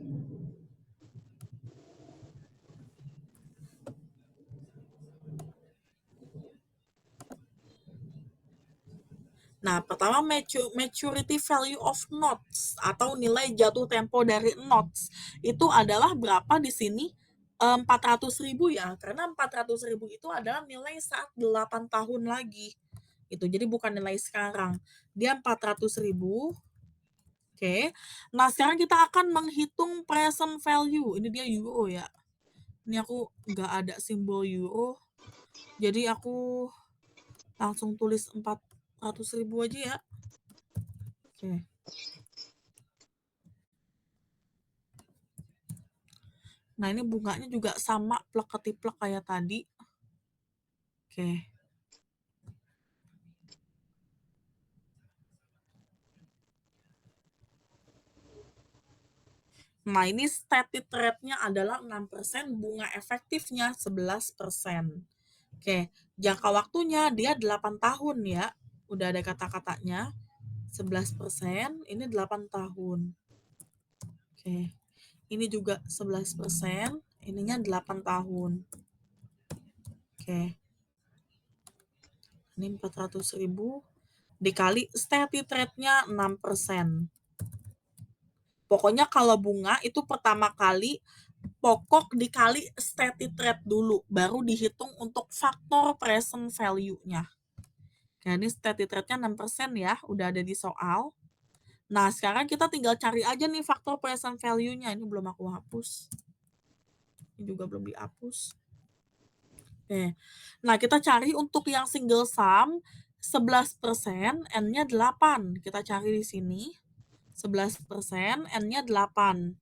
Speaker 1: Nah, pertama maturity value of notes atau nilai jatuh tempo dari notes itu adalah berapa di sini? 400.000 ya, karena 400.000 itu adalah nilai saat 8 tahun lagi. Itu jadi bukan nilai sekarang. Dia 400.000. Oke. Nah, sekarang kita akan menghitung present value. Ini dia euro ya. Ini aku nggak ada simbol euro. Jadi aku langsung tulis 400.000 aja ya. Oke. Nah, ini bunganya juga sama plek ketiplek kayak tadi. Oke. Nah, ini stated rate-nya adalah 6%, bunga efektifnya 11%. Oke, jangka waktunya dia 8 tahun ya. Udah ada kata-katanya. 11%, ini 8 tahun. Oke. Ini juga 11%, ininya 8 tahun. Oke. Ini 400.000 dikali stated rate-nya 6%. Pokoknya kalau bunga itu pertama kali pokok dikali stated rate dulu, baru dihitung untuk faktor present value-nya. Jadi stated rate-nya 6% ya, udah ada di soal. Nah, sekarang kita tinggal cari aja nih faktor present value-nya. Ini belum aku hapus. Ini juga belum dihapus. Oke. Nah, kita cari untuk yang single sum 11%, N-nya 8. Kita cari di sini. 11%, N-nya 8.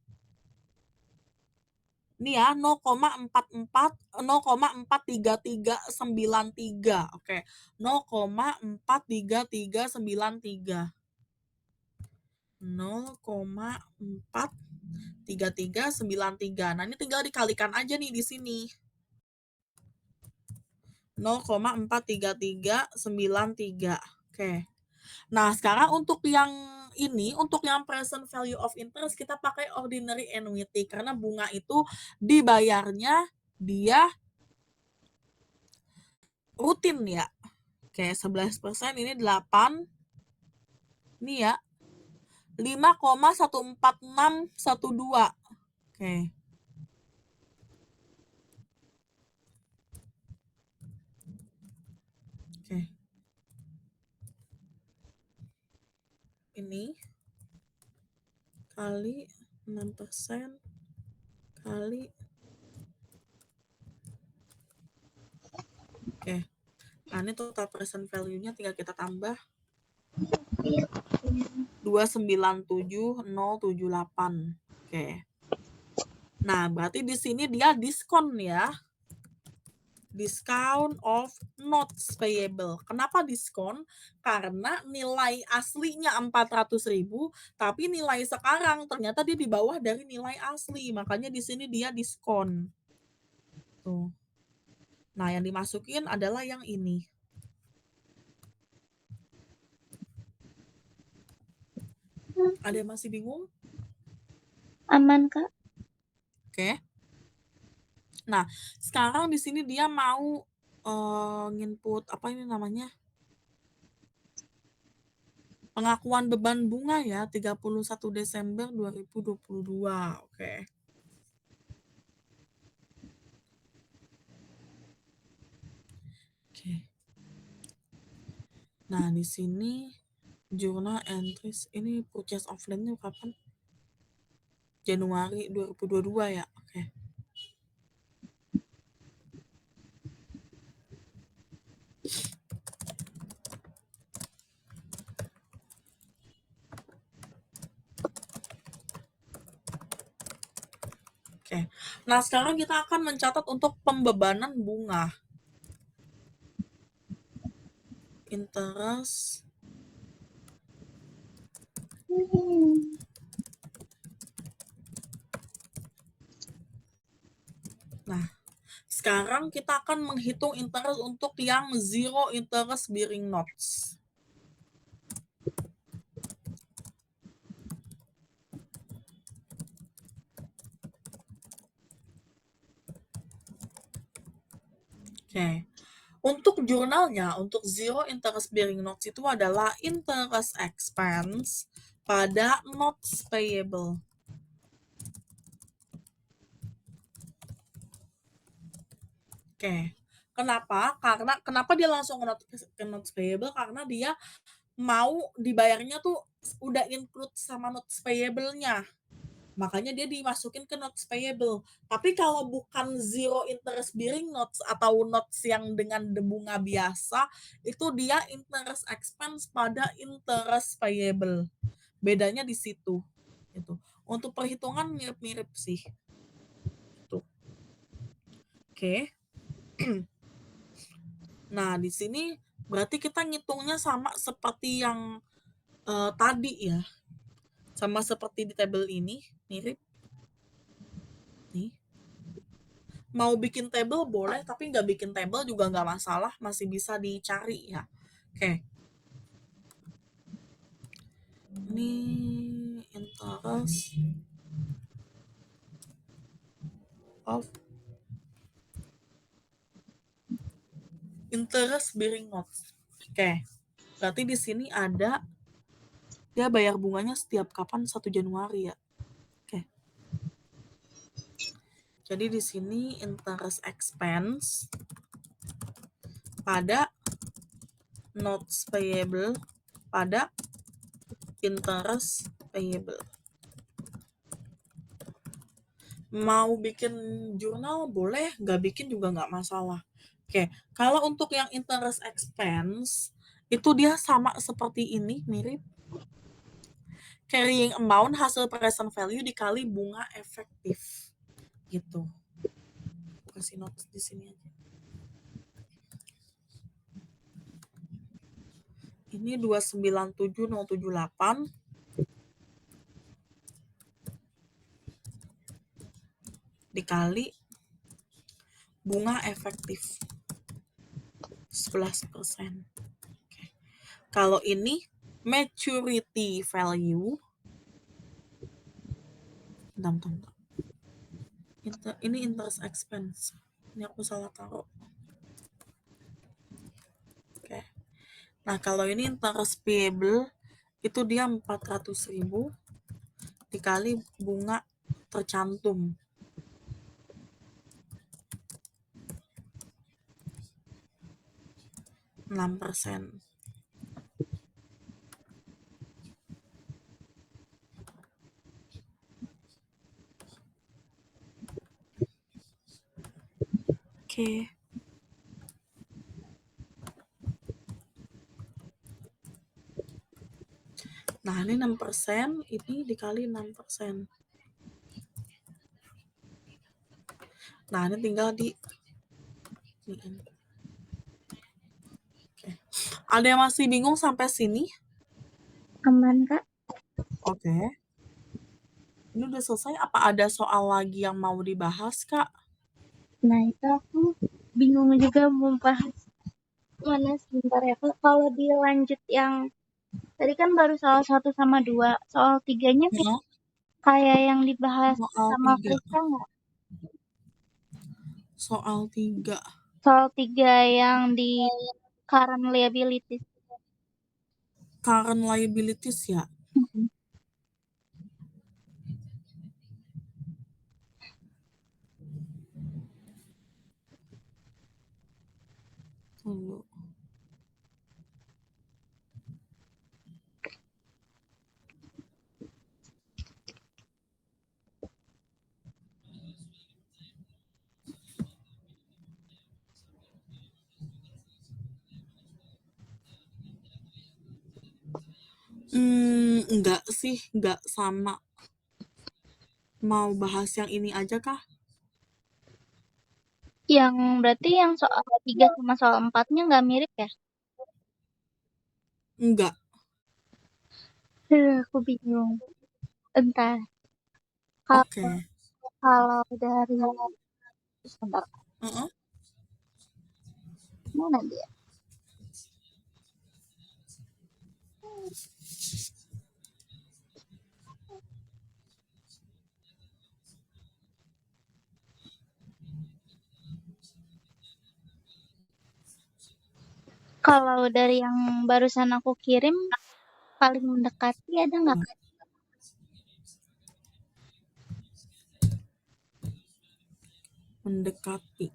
Speaker 1: Ini ya 0,43393. Oke. 0,43393. 0,43393. Nah, ini tinggal dikalikan aja nih di sini. 0,43393. Oke. Nah, sekarang untuk yang ini, untuk yang present value of interest, kita pakai ordinary annuity. Karena bunga itu dibayarnya dia rutin ya. Oke, 11%, ini 8. Ini ya. 5,14612. Oke. Oke. Ini kali 6% kali. Oke. Nah, ini total present value-nya tinggal kita tambah 297.078. Oke. Nah, berarti di sini dia diskon ya. discount of notes payable. Kenapa diskon? Karena nilai aslinya 400.000, tapi nilai sekarang ternyata dia di bawah dari nilai asli, makanya di sini dia diskon. Tuh. Nah, yang dimasukin adalah yang ini. Ada yang masih bingung?
Speaker 2: Aman, Kak.
Speaker 1: Oke. Nah, sekarang di sini dia mau nginput apa ini namanya? Pengakuan beban bunga ya, 31 Desember 2022. Oke. Oke. Nah, di sini journal entries ini purchase of land-nya kapan? Januari 2022 ya. Oke. Oke. Nah, sekarang kita akan mencatat untuk pembebanan bunga. Interest Nah, sekarang kita akan menghitung interest untuk yang zero interest bearing notes. Oke. Untuk jurnalnya, untuk zero interest bearing notes itu adalah interest expense pada notes payable. Oke. Kenapa dia langsung ke notes payable? Karena dia mau dibayarnya tuh udah include sama notes payable-nya. Makanya dia dimasukin ke notes payable. Tapi kalau bukan zero interest bearing notes atau notes yang dengan bunga biasa, itu dia interest expense pada interest payable. Bedanya di situ. Gitu. Untuk perhitungan mirip-mirip sih. Gitu. Oke. Nah, di sini berarti kita ngitungnya sama seperti yang tadi ya. Sama seperti di tabel ini, mirip. Nih. Mau bikin table boleh, tapi nggak bikin table juga nggak masalah, masih bisa dicari ya. Oke. Ini interest bearing notes. Oke. Berarti di sini ada dia bayar bunganya setiap kapan? 1 Januari ya. Oke. Jadi di sini interest expense pada notes payable pada interest payable. Mau bikin jurnal boleh, nggak bikin juga nggak masalah. Oke, kalau untuk yang interest expense itu dia sama seperti ini, mirip. Carrying amount hasil present value dikali bunga efektif. Gitu. Kasih notes di sini aja. Ini 297078 dikali bunga efektif 11%. Oke. Kalau ini maturity value, ini interest expense. Ini aku salah taruh. Oke. Nah, kalau ini interest payable itu dia 400.000 dikali bunga tercantum. %6. Oke. Nah, ini 6%, ini dikali 6%. Nah, ini tinggal Oke. Ada yang masih bingung sampai sini?
Speaker 2: Aman, Kak.
Speaker 1: Oke. Ini udah selesai, apa ada soal lagi yang mau dibahas, Kak?
Speaker 2: Nah, itu aku bingung juga mau bahas mana sebentar ya, Kak. Kalau dilanjut yang tadi kan baru soal 1 sama 2, soal 3-nya
Speaker 1: Heeh.
Speaker 2: kayak yang dibahas
Speaker 1: Soal
Speaker 2: sama
Speaker 1: 3.
Speaker 2: Friska nggak?
Speaker 1: Soal 3.
Speaker 2: Soal 3 yang di current liabilities.
Speaker 1: Current liabilities ya?
Speaker 2: Mhm.
Speaker 1: Tunggu. Enggak sih, enggak sama. Mau bahas yang ini aja kah?
Speaker 2: Yang berarti yang soal 3 sama soal 4-nya nggak mirip ya?
Speaker 1: Enggak.
Speaker 2: Aku bingung. Entar. Kalau
Speaker 1: Oke.
Speaker 2: kalau dari sebentar,
Speaker 1: Heeh.
Speaker 2: mana dia? Kalau dari yang barusan aku kirim, paling mendekati ada nggak, Kak?
Speaker 1: Mendekati.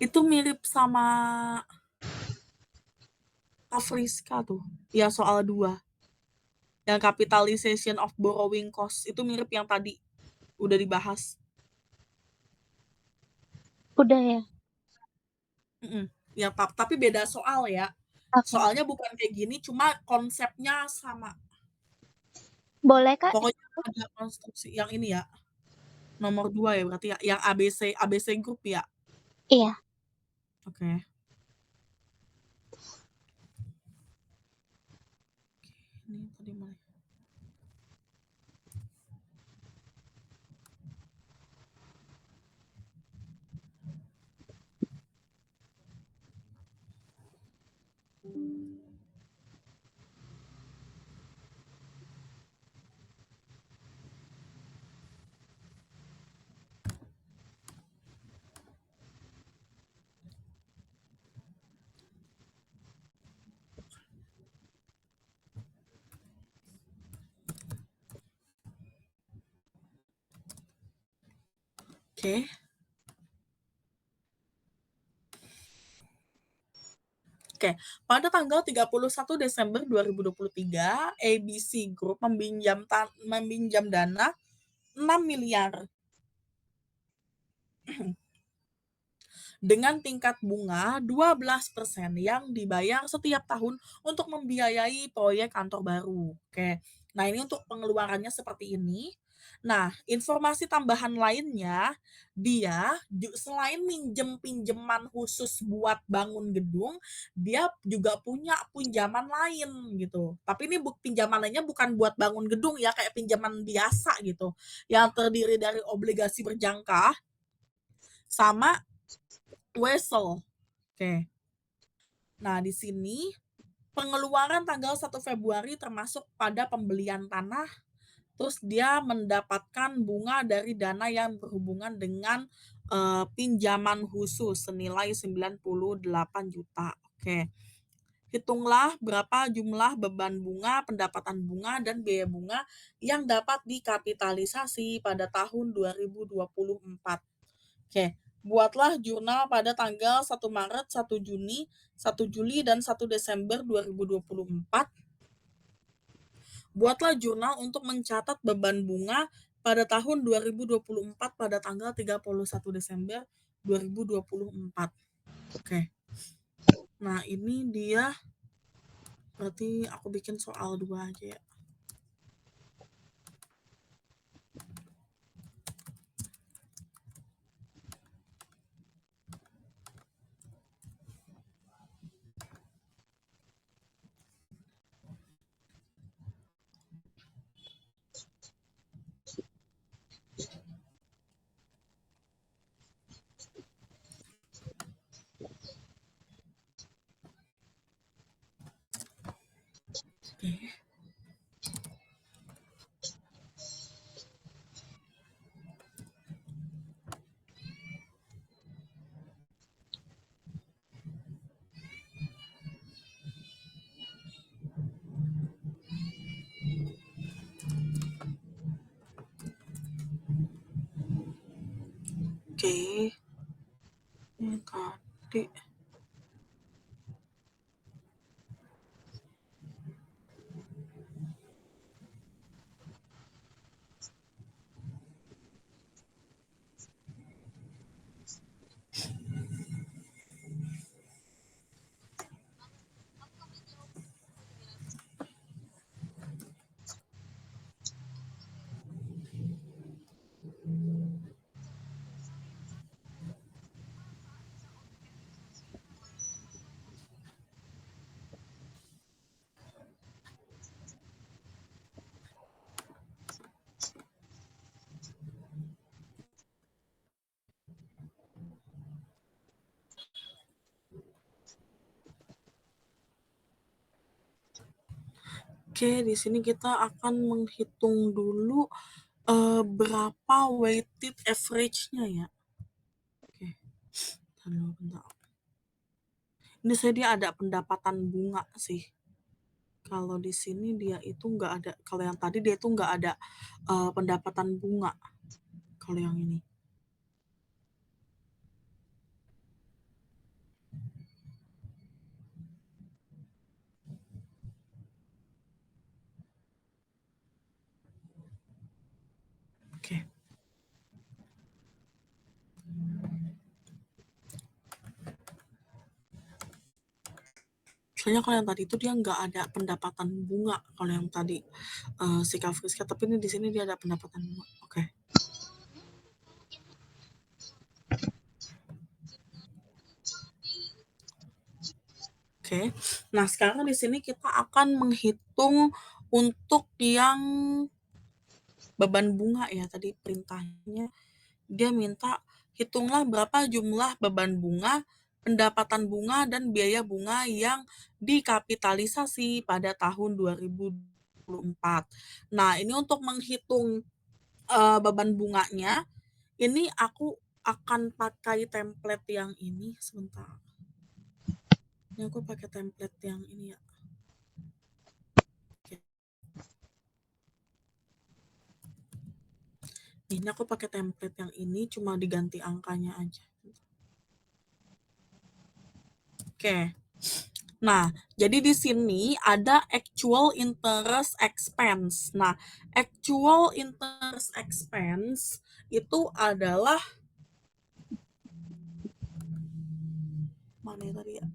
Speaker 1: Itu mirip sama Afriska tuh. Ya soal 2. Yang capitalization of borrowing cost. Itu mirip yang tadi. Udah dibahas.
Speaker 2: Udah ya?
Speaker 1: Ya, tapi beda soal ya.
Speaker 2: Oke.
Speaker 1: Soalnya bukan kayak gini, cuma konsepnya sama.
Speaker 2: Boleh, Kak?
Speaker 1: Pokoknya ada konstruksi yang ini ya. Nomor 2 ya berarti ya. Yang ABC Group ya.
Speaker 2: Iya.
Speaker 1: Oke. Ini tadi mana? Oke. Oke, pada tanggal 31 Desember 2023, ABC Group meminjam dana 6 miliar dengan tingkat bunga 12% yang dibayar setiap tahun untuk membiayai proyek kantor baru. Oke. Nah, ini untuk pengeluarannya seperti ini. Nah, informasi tambahan lainnya, dia selain minjem pinjaman khusus buat bangun gedung, dia juga punya pinjaman lain gitu. Tapi ini pinjaman lainnya bukan buat bangun gedung ya, kayak pinjaman biasa gitu, yang terdiri dari obligasi berjangka sama wesel. Oke. Nah, di sini pengeluaran tanggal 1 Februari termasuk pada pembelian tanah, terus dia mendapatkan bunga dari dana yang berhubungan dengan pinjaman khusus senilai 98 juta. Oke. Hitunglah berapa jumlah beban bunga, pendapatan bunga, dan biaya bunga yang dapat dikapitalisasi pada tahun 2024. Oke, buatlah jurnal pada tanggal 1 Maret, 1 Juni, 1 Juli, dan 1 Desember 2024. Buatlah jurnal untuk mencatat beban bunga pada tahun 2024 pada tanggal 31 Desember 2024. Oke. Nah, ini dia berarti aku bikin soal 2 aja ya. Oke. Ini tadi. Oke, di sini kita akan menghitung dulu berapa weighted average-nya ya. Oke, bentar. Ini saya dia ada pendapatan bunga sih. Kalau di sini dia itu nggak ada. Kalau yang tadi dia itu nggak ada pendapatan bunga. Kalau yang ini. Oke. Soalnya kalau yang tadi itu dia nggak ada pendapatan bunga. Kalau yang tadi si Kafriska, tapi ini di sini dia ada pendapatan bunga. Oke. Oke. Nah, sekarang di sini kita akan menghitung untuk yang beban bunga ya. Tadi perintahnya dia minta hitunglah berapa jumlah beban bunga, pendapatan bunga, dan biaya bunga yang dikapitalisasi pada tahun 2024. Nah, ini untuk menghitung beban bunganya, ini aku akan pakai template yang ini. Sebentar. Ini aku pakai template yang ini ya. Oke. Ini aku pakai template yang ini, cuma diganti angkanya aja. Oke. Nah, jadi di sini ada actual interest expense. Nah, actual interest expense itu adalah mana ya tadi ya?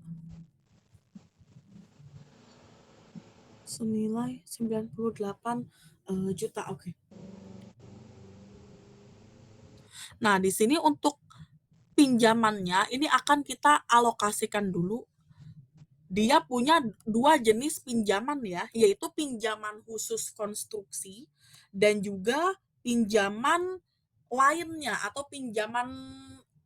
Speaker 1: Senilai 98 juta. Oke. Nah, di sini untuk pinjamannya ini akan kita alokasikan dulu. Dia punya 2 jenis pinjaman ya, yaitu pinjaman khusus konstruksi dan juga pinjaman lainnya atau pinjaman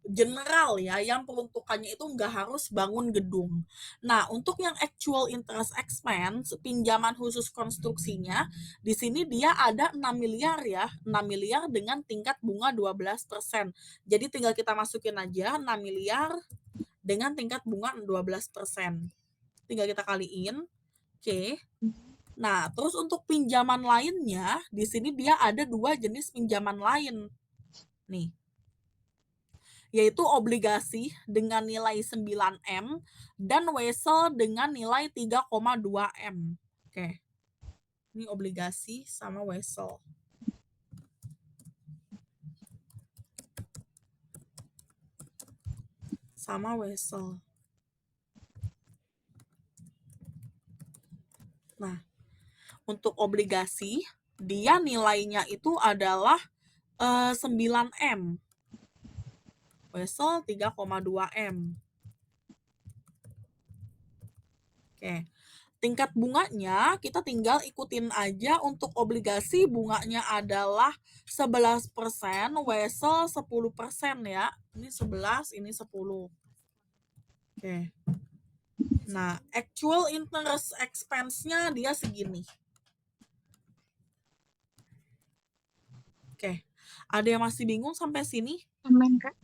Speaker 1: general ya, yang peruntukannya itu nggak harus bangun gedung. Nah, untuk yang actual interest expense, pinjaman khusus konstruksinya, di sini dia ada 6 miliar ya, 6 miliar dengan tingkat bunga 12%. Jadi tinggal kita masukin aja 6 miliar dengan tingkat bunga 12%. Tinggal kita kaliin. Oke. Nah, terus untuk pinjaman lainnya, di sini dia ada 2 jenis pinjaman lain. Nih. Yaitu obligasi dengan nilai 9M dan wesel dengan nilai 3,2M. Oke. Ini obligasi sama wesel. Sama wesel. Nah, untuk obligasi, dia nilainya itu adalah 9M. Wesel 3,2M. Oke. Tingkat bunganya kita tinggal ikutin aja. Untuk obligasi bunganya adalah 11%, wesel 10% ya. Ini 11, ini 10. Oke. Nah, actual interest expense-nya dia segini. Oke. Ada yang masih bingung sampai sini?
Speaker 2: Aman, Kak.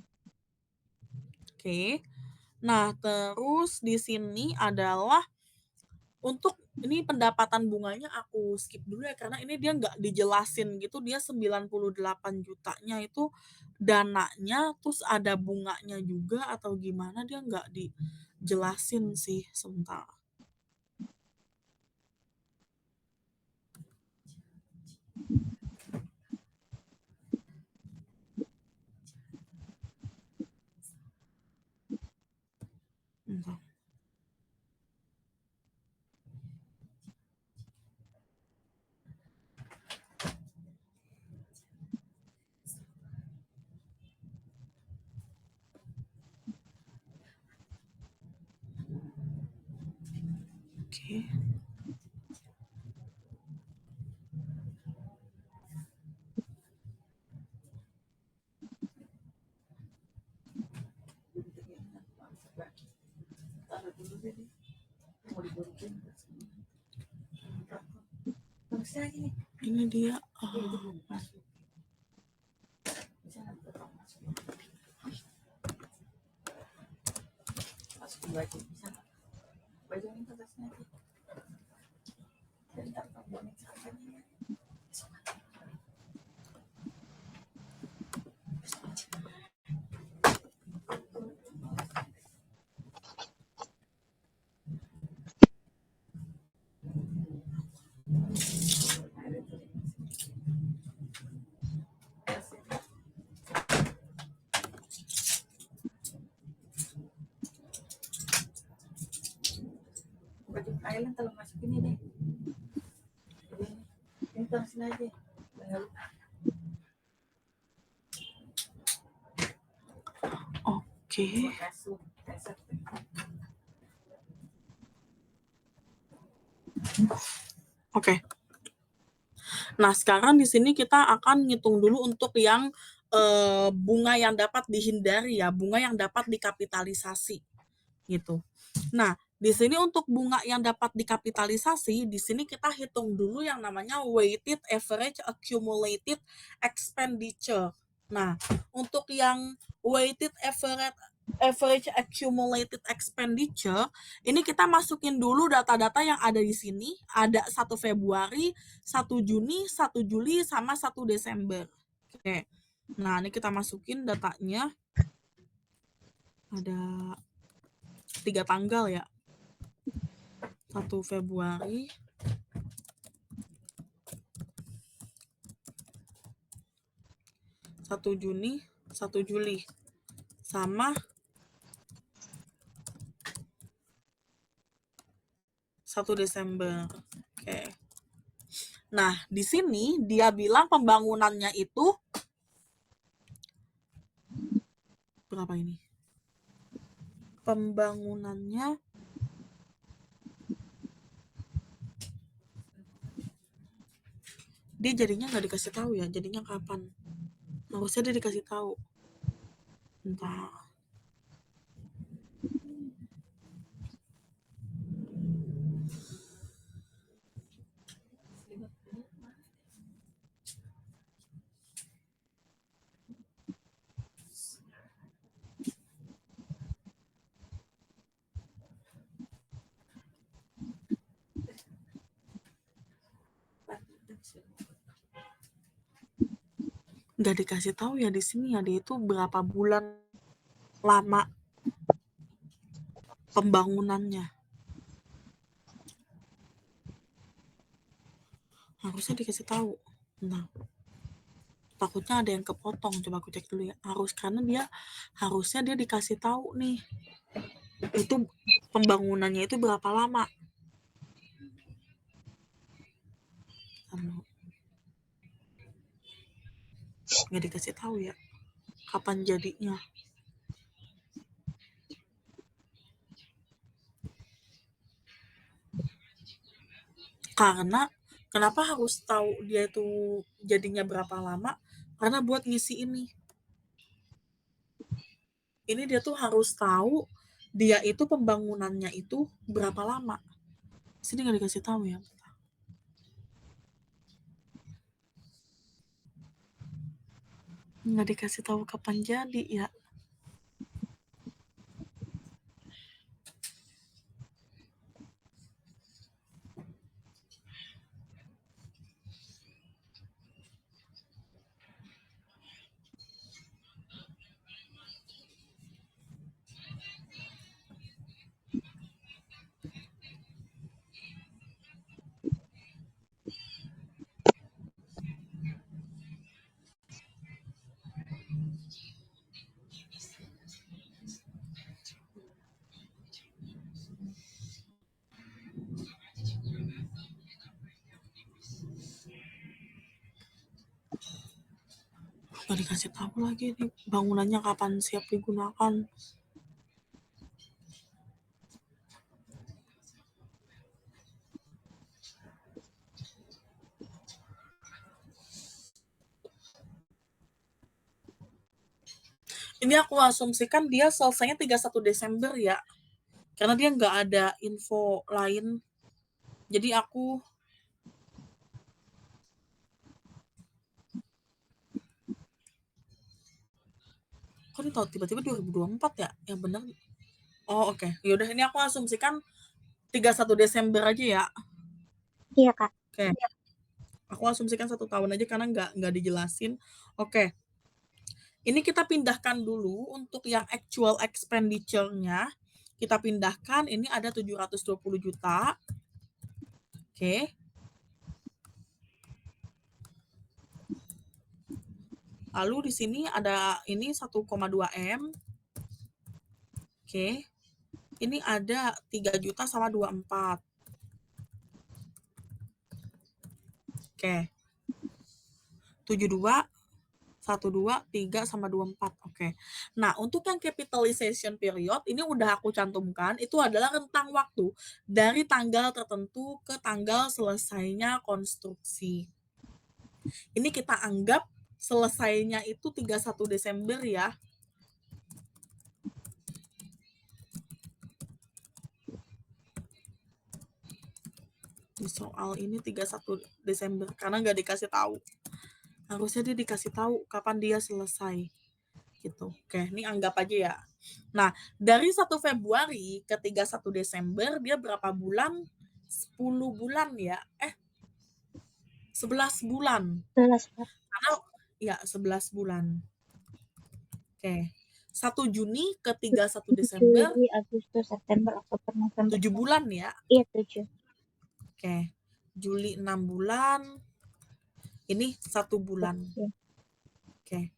Speaker 1: Oke. Nah, terus di sini adalah Untuk ini pendapatan bunganya aku skip dulu ya, karena ini dia nggak dijelasin gitu, dia 98 jutanya itu dananya, terus ada bunganya juga atau gimana, dia nggak dijelasin sih, sebentar. Bentar. Oke. Ini dia
Speaker 4: Thailand kalau masuk ini deh. Ini taruh aja.
Speaker 1: oke. Oke. Nah, sekarang di sini kita akan ngitung dulu untuk yang bunga yang dapat dihindari ya, bunga yang dapat dikapitalisasi gitu. Nah, di sini untuk bunga yang dapat dikapitalisasi, di sini kita hitung dulu yang namanya weighted average accumulated expenditure. Nah, untuk yang weighted average accumulated expenditure, ini kita masukin dulu data-data yang ada di sini. Ada 1 Februari, 1 Juni, 1 Juli, sama 1 Desember. Oke. Nah, ini kita masukin datanya. Ada 3 tanggal ya. 1 Februari, 1 Juni, 1 Juli, sama 1 Desember. Oke. Nah, di sini dia bilang pembangunannya itu berapa ini? Pembangunannya dia jadinya nggak dikasih tahu ya, jadinya kapan? Harusnya dia dikasih tahu. Bentar. Nggak dikasih tahu ya di sini ya, dia itu berapa bulan lama pembangunannya. Harusnya dikasih tahu. Nah, takutnya ada yang kepotong. Coba aku cek dulu ya. Harusnya dia dikasih tahu nih. Itu pembangunannya itu berapa lama. Nggak dikasih tahu ya kapan jadinya. Karena kenapa harus tahu dia itu jadinya berapa lama? Karena buat ngisi ini dia tuh harus tahu dia itu pembangunannya itu berapa lama. Sini nggak dikasih tahu ya. Nggak dikasih tahu kapan jadi ya. Nggak dikasih tahu lagi nih bangunannya kapan siap digunakan. Ini aku asumsikan dia selesainya 31 Desember ya. Karena dia nggak ada info lain. Jadi aku kok ini tahu tiba-tiba 2024 ya? Yang benar. Oh, oke. Yaudah ini aku asumsikan 31 Desember aja ya.
Speaker 2: Iya, Kak.
Speaker 1: Oke. Aku asumsikan 1 tahun aja karena nggak dijelasin. Oke. Ini kita pindahkan dulu untuk yang actual expenditure-nya. Kita pindahkan, ini ada 720 juta. Oke. Lalu di sini ada ini 1,2 M. Oke. Ini ada 3 juta sama 24. Oke. 72, 12, 3 sama 24. Oke. Nah, untuk yang capitalization period ini udah aku cantumkan, itu adalah rentang waktu dari tanggal tertentu ke tanggal selesainya konstruksi. Ini kita anggap selesainya itu 31 Desember ya. Di soal ini 31 Desember karena nggak dikasih tahu. Harusnya dia dikasih tahu kapan dia selesai. Gitu. Oke, ini anggap aja ya. Nah, dari 1 Februari ke 31 Desember dia berapa bulan? 10 bulan ya. 11 bulan.
Speaker 2: 11, Kak.
Speaker 1: Karena ya 11 bulan. Oke. 1 Juni ke 31 Desember
Speaker 2: Juli, Agustus, September, Oktober, November.
Speaker 1: 7 bulan ya.
Speaker 2: Iya, 7.
Speaker 1: Oke. Juli 6 bulan. Ini 1 bulan.
Speaker 2: Iya.
Speaker 1: Oke.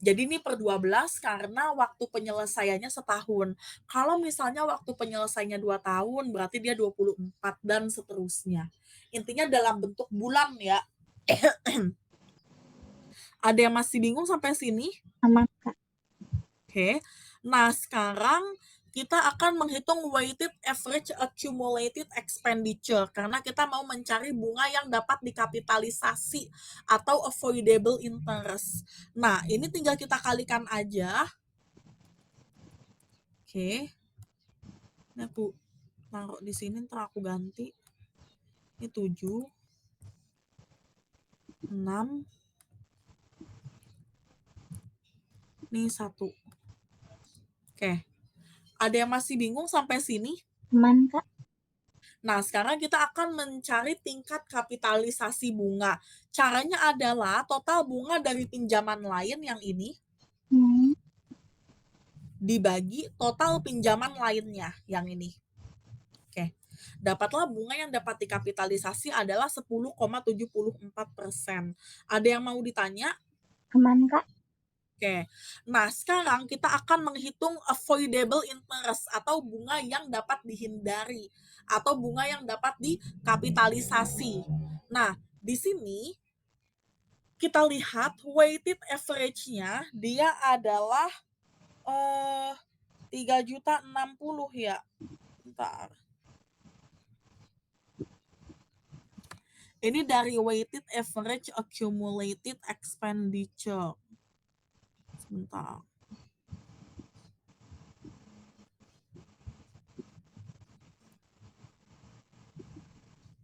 Speaker 1: Jadi ini per 12 karena waktu penyelesaiannya setahun. Kalau misalnya waktu penyelesaiannya 2 tahun, berarti dia 24 dan seterusnya. Intinya dalam bentuk bulan ya. Ada yang masih bingung sampai sini?
Speaker 2: Aman, Kak.
Speaker 1: Oke. Nah, sekarang kita akan menghitung weighted average accumulated expenditure karena kita mau mencari bunga yang dapat dikapitalisasi atau avoidable interest. Nah, ini tinggal kita kalikan aja. Oke. Ini aku taruh di sini, ntar aku ganti. Ini 7, 6, ini 1. Oke. Ada yang masih bingung sampai sini?
Speaker 2: Aman, Kak.
Speaker 1: Nah, sekarang kita akan mencari tingkat kapitalisasi bunga. Caranya adalah total bunga dari pinjaman lain yang ini dibagi total pinjaman lainnya yang ini. Oke. Dapatlah bunga yang dapat dikapitalisasi adalah 10,74%. Ada yang mau ditanya?
Speaker 2: Aman, Kak.
Speaker 1: Oke. Nah, sekarang kita akan menghitung avoidable interest atau bunga yang dapat dihindari atau bunga yang dapat dikapitalisasi. Nah, di sini kita lihat weighted average-nya dia adalah 3.060 ya. Bentar. Ini dari weighted average accumulated expenditure. Sebentar.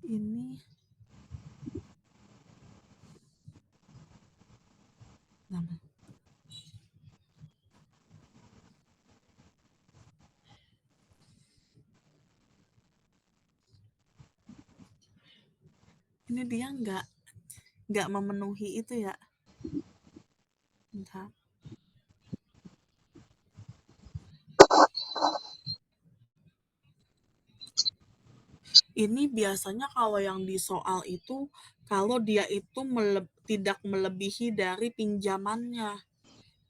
Speaker 1: Ini nama. Ini dia nggak memenuhi itu ya. Bentar. Ini biasanya kalau yang di soal itu kalau dia itu tidak melebihi dari pinjamannya.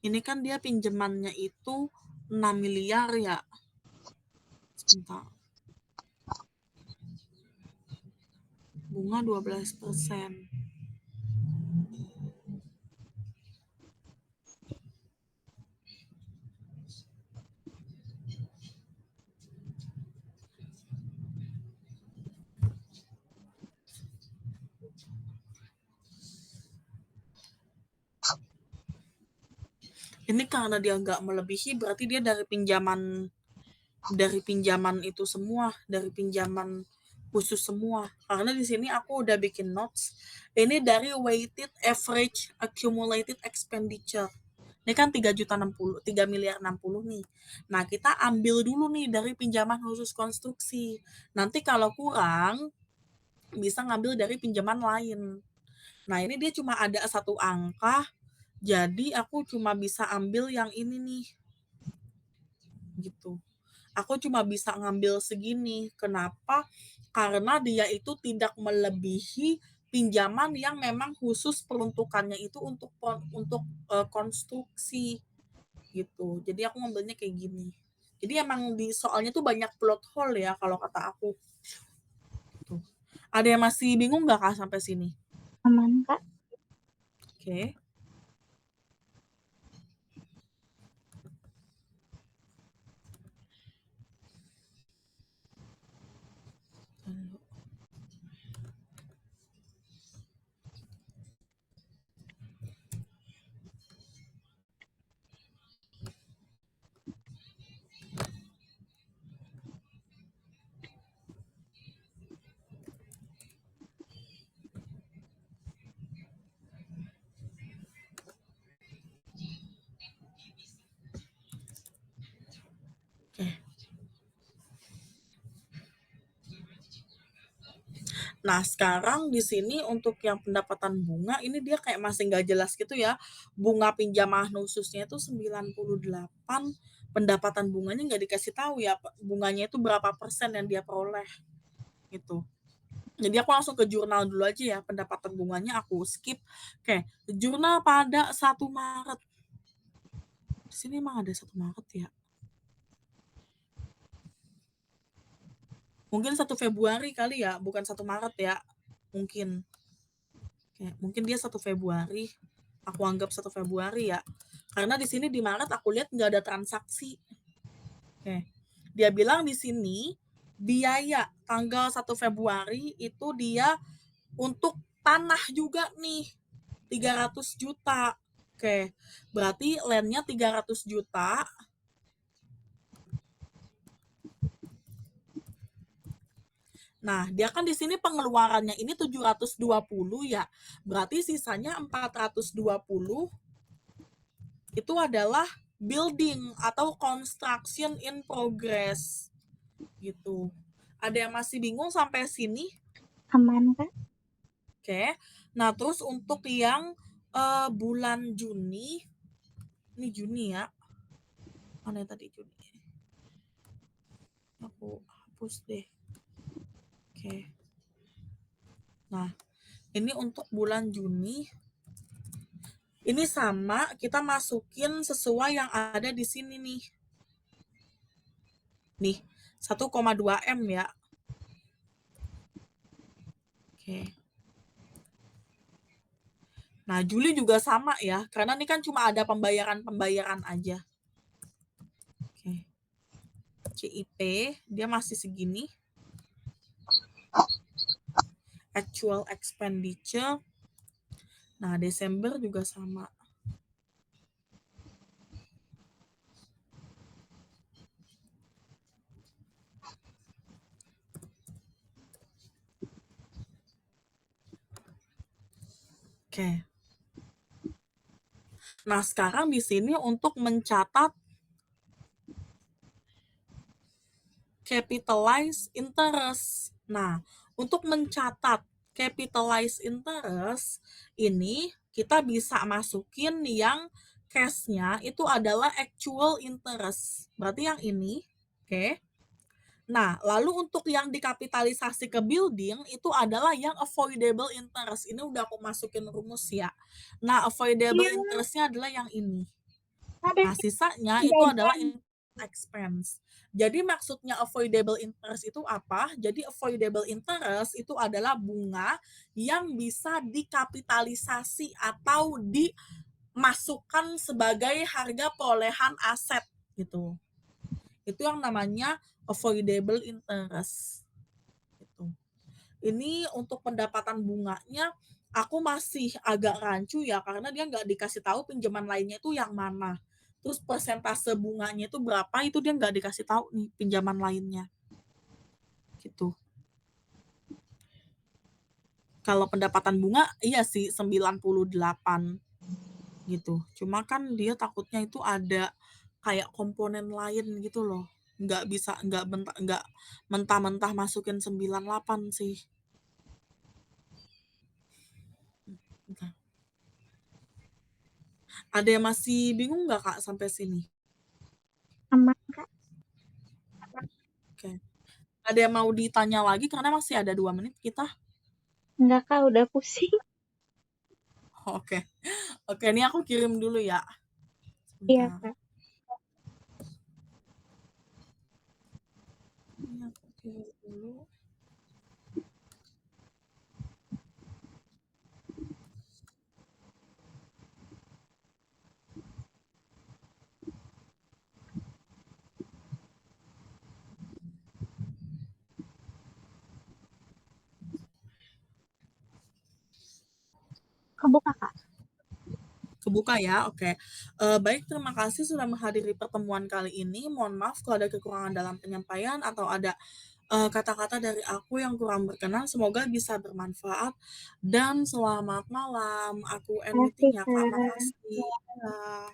Speaker 1: Ini kan dia pinjamannya itu 6 miliar ya. Sebentar. Bunga 12%. Ini karena dia nggak melebihi, berarti dia dari pinjaman itu semua, dari pinjaman khusus semua. Karena di sini aku udah bikin notes. Ini dari weighted average accumulated expenditure. Ini kan 3 miliar 60 nih. Nah, kita ambil dulu nih dari pinjaman khusus konstruksi. Nanti kalau kurang bisa ngambil dari pinjaman lain. Nah, ini dia cuma ada satu angka, jadi aku cuma bisa ambil yang ini nih, gitu. Aku cuma bisa ngambil segini. Kenapa? Karena dia itu tidak melebihi pinjaman yang memang khusus peruntukannya itu untuk konstruksi, gitu. Jadi aku ngambilnya kayak gini. Jadi emang di soalnya tuh banyak plot hole ya kalau kata aku. Gitu. Ada yang masih bingung nggak Kak sampai sini?
Speaker 2: Aman, Kak?
Speaker 1: Oke. Oke. Nah, sekarang di sini untuk yang pendapatan bunga, ini dia kayak masih nggak jelas gitu ya. Bunga pinjaman khususnya itu 98, pendapatan bunganya nggak dikasih tahu ya, bunganya itu berapa persen yang dia peroleh, gitu. Jadi aku langsung ke jurnal dulu aja ya, pendapatan bunganya aku skip. Oke, jurnal pada 1 Maret. Di sini emang ada 1 Maret ya? Mungkin 1 Februari kali ya, bukan 1 Maret ya, mungkin. Oke, mungkin dia 1 Februari. Aku anggap 1 Februari ya. Karena di sini di Maret aku lihat nggak ada transaksi. Oke. Dia bilang di sini biaya tanggal 1 Februari itu dia untuk tanah juga nih 300 juta. Oke. Berarti landnya 300 juta. Nah, dia kan di sini pengeluarannya ini 720 ya. Berarti sisanya 420 itu adalah building atau construction in progress. Gitu. Ada yang masih bingung sampai sini?
Speaker 2: Aman, Kak?
Speaker 1: Oke. Nah, terus untuk yang bulan Juni, ini Juni ya. Mana yang tadi Juni? Aku hapus deh. Oke. Nah, ini untuk bulan Juni. Ini sama, kita masukin sesuai yang ada di sini nih. Nih, 1,2 M ya. Oke. Nah, Juli juga sama ya, karena ini kan cuma ada pembayaran-pembayaran aja. Oke. CIP, dia masih segini. Actual expenditure. Nah, Desember juga sama. Oke. Nah, sekarang di sini untuk mencatat capitalized interest. Nah, untuk mencatat capitalized interest, ini kita bisa masukin yang cash-nya itu adalah actual interest. Berarti yang ini, oke. Nah, lalu untuk yang dikapitalisasi ke building itu adalah yang avoidable interest. Ini udah aku masukin rumus ya. Nah, avoidable
Speaker 2: Iya,
Speaker 1: interest-nya adalah yang ini.
Speaker 2: ada
Speaker 1: Nah, sisanya itu adalah
Speaker 2: jajan.
Speaker 1: expense. Jadi maksudnya avoidable interest itu apa? Jadi avoidable interest itu adalah bunga yang bisa dikapitalisasi atau dimasukkan sebagai harga perolehan aset gitu. Itu yang namanya avoidable interest. Gitu. Ini untuk pendapatan bunganya aku masih agak rancu ya karena dia nggak dikasih tahu pinjaman lainnya itu yang mana. terus persentase bunganya itu berapa, itu dia nggak dikasih tahu nih pinjaman lainnya, gitu. Kalau pendapatan bunga, iya sih 98 gitu. Cuma kan dia takutnya itu ada kayak komponen lain gitu loh. Nggak mentah-mentah masukin 98 sih. Bentar. Ada yang masih bingung nggak Kak sampai sini?
Speaker 2: Aman, Kak?
Speaker 1: Oke. Ada yang mau ditanya lagi karena masih ada 2 menit kita?
Speaker 2: Enggak, Kak, udah pusing.
Speaker 1: Oke. Oke, ini aku kirim dulu ya.
Speaker 2: Iya,
Speaker 1: Sebentar.
Speaker 2: Kak.
Speaker 1: Ini aku kirim dulu.
Speaker 2: Kebuka, Kak.
Speaker 1: Kebuka ya, oke. Baik, terima kasih sudah menghadiri pertemuan kali ini. Mohon maaf kalau ada kekurangan dalam penyampaian atau ada kata-kata dari aku yang kurang berkenan. Semoga bisa bermanfaat dan selamat malam. Aku end
Speaker 2: Makasih,
Speaker 1: meeting ya Kak.
Speaker 2: Kak.
Speaker 1: Makasih. Dadah.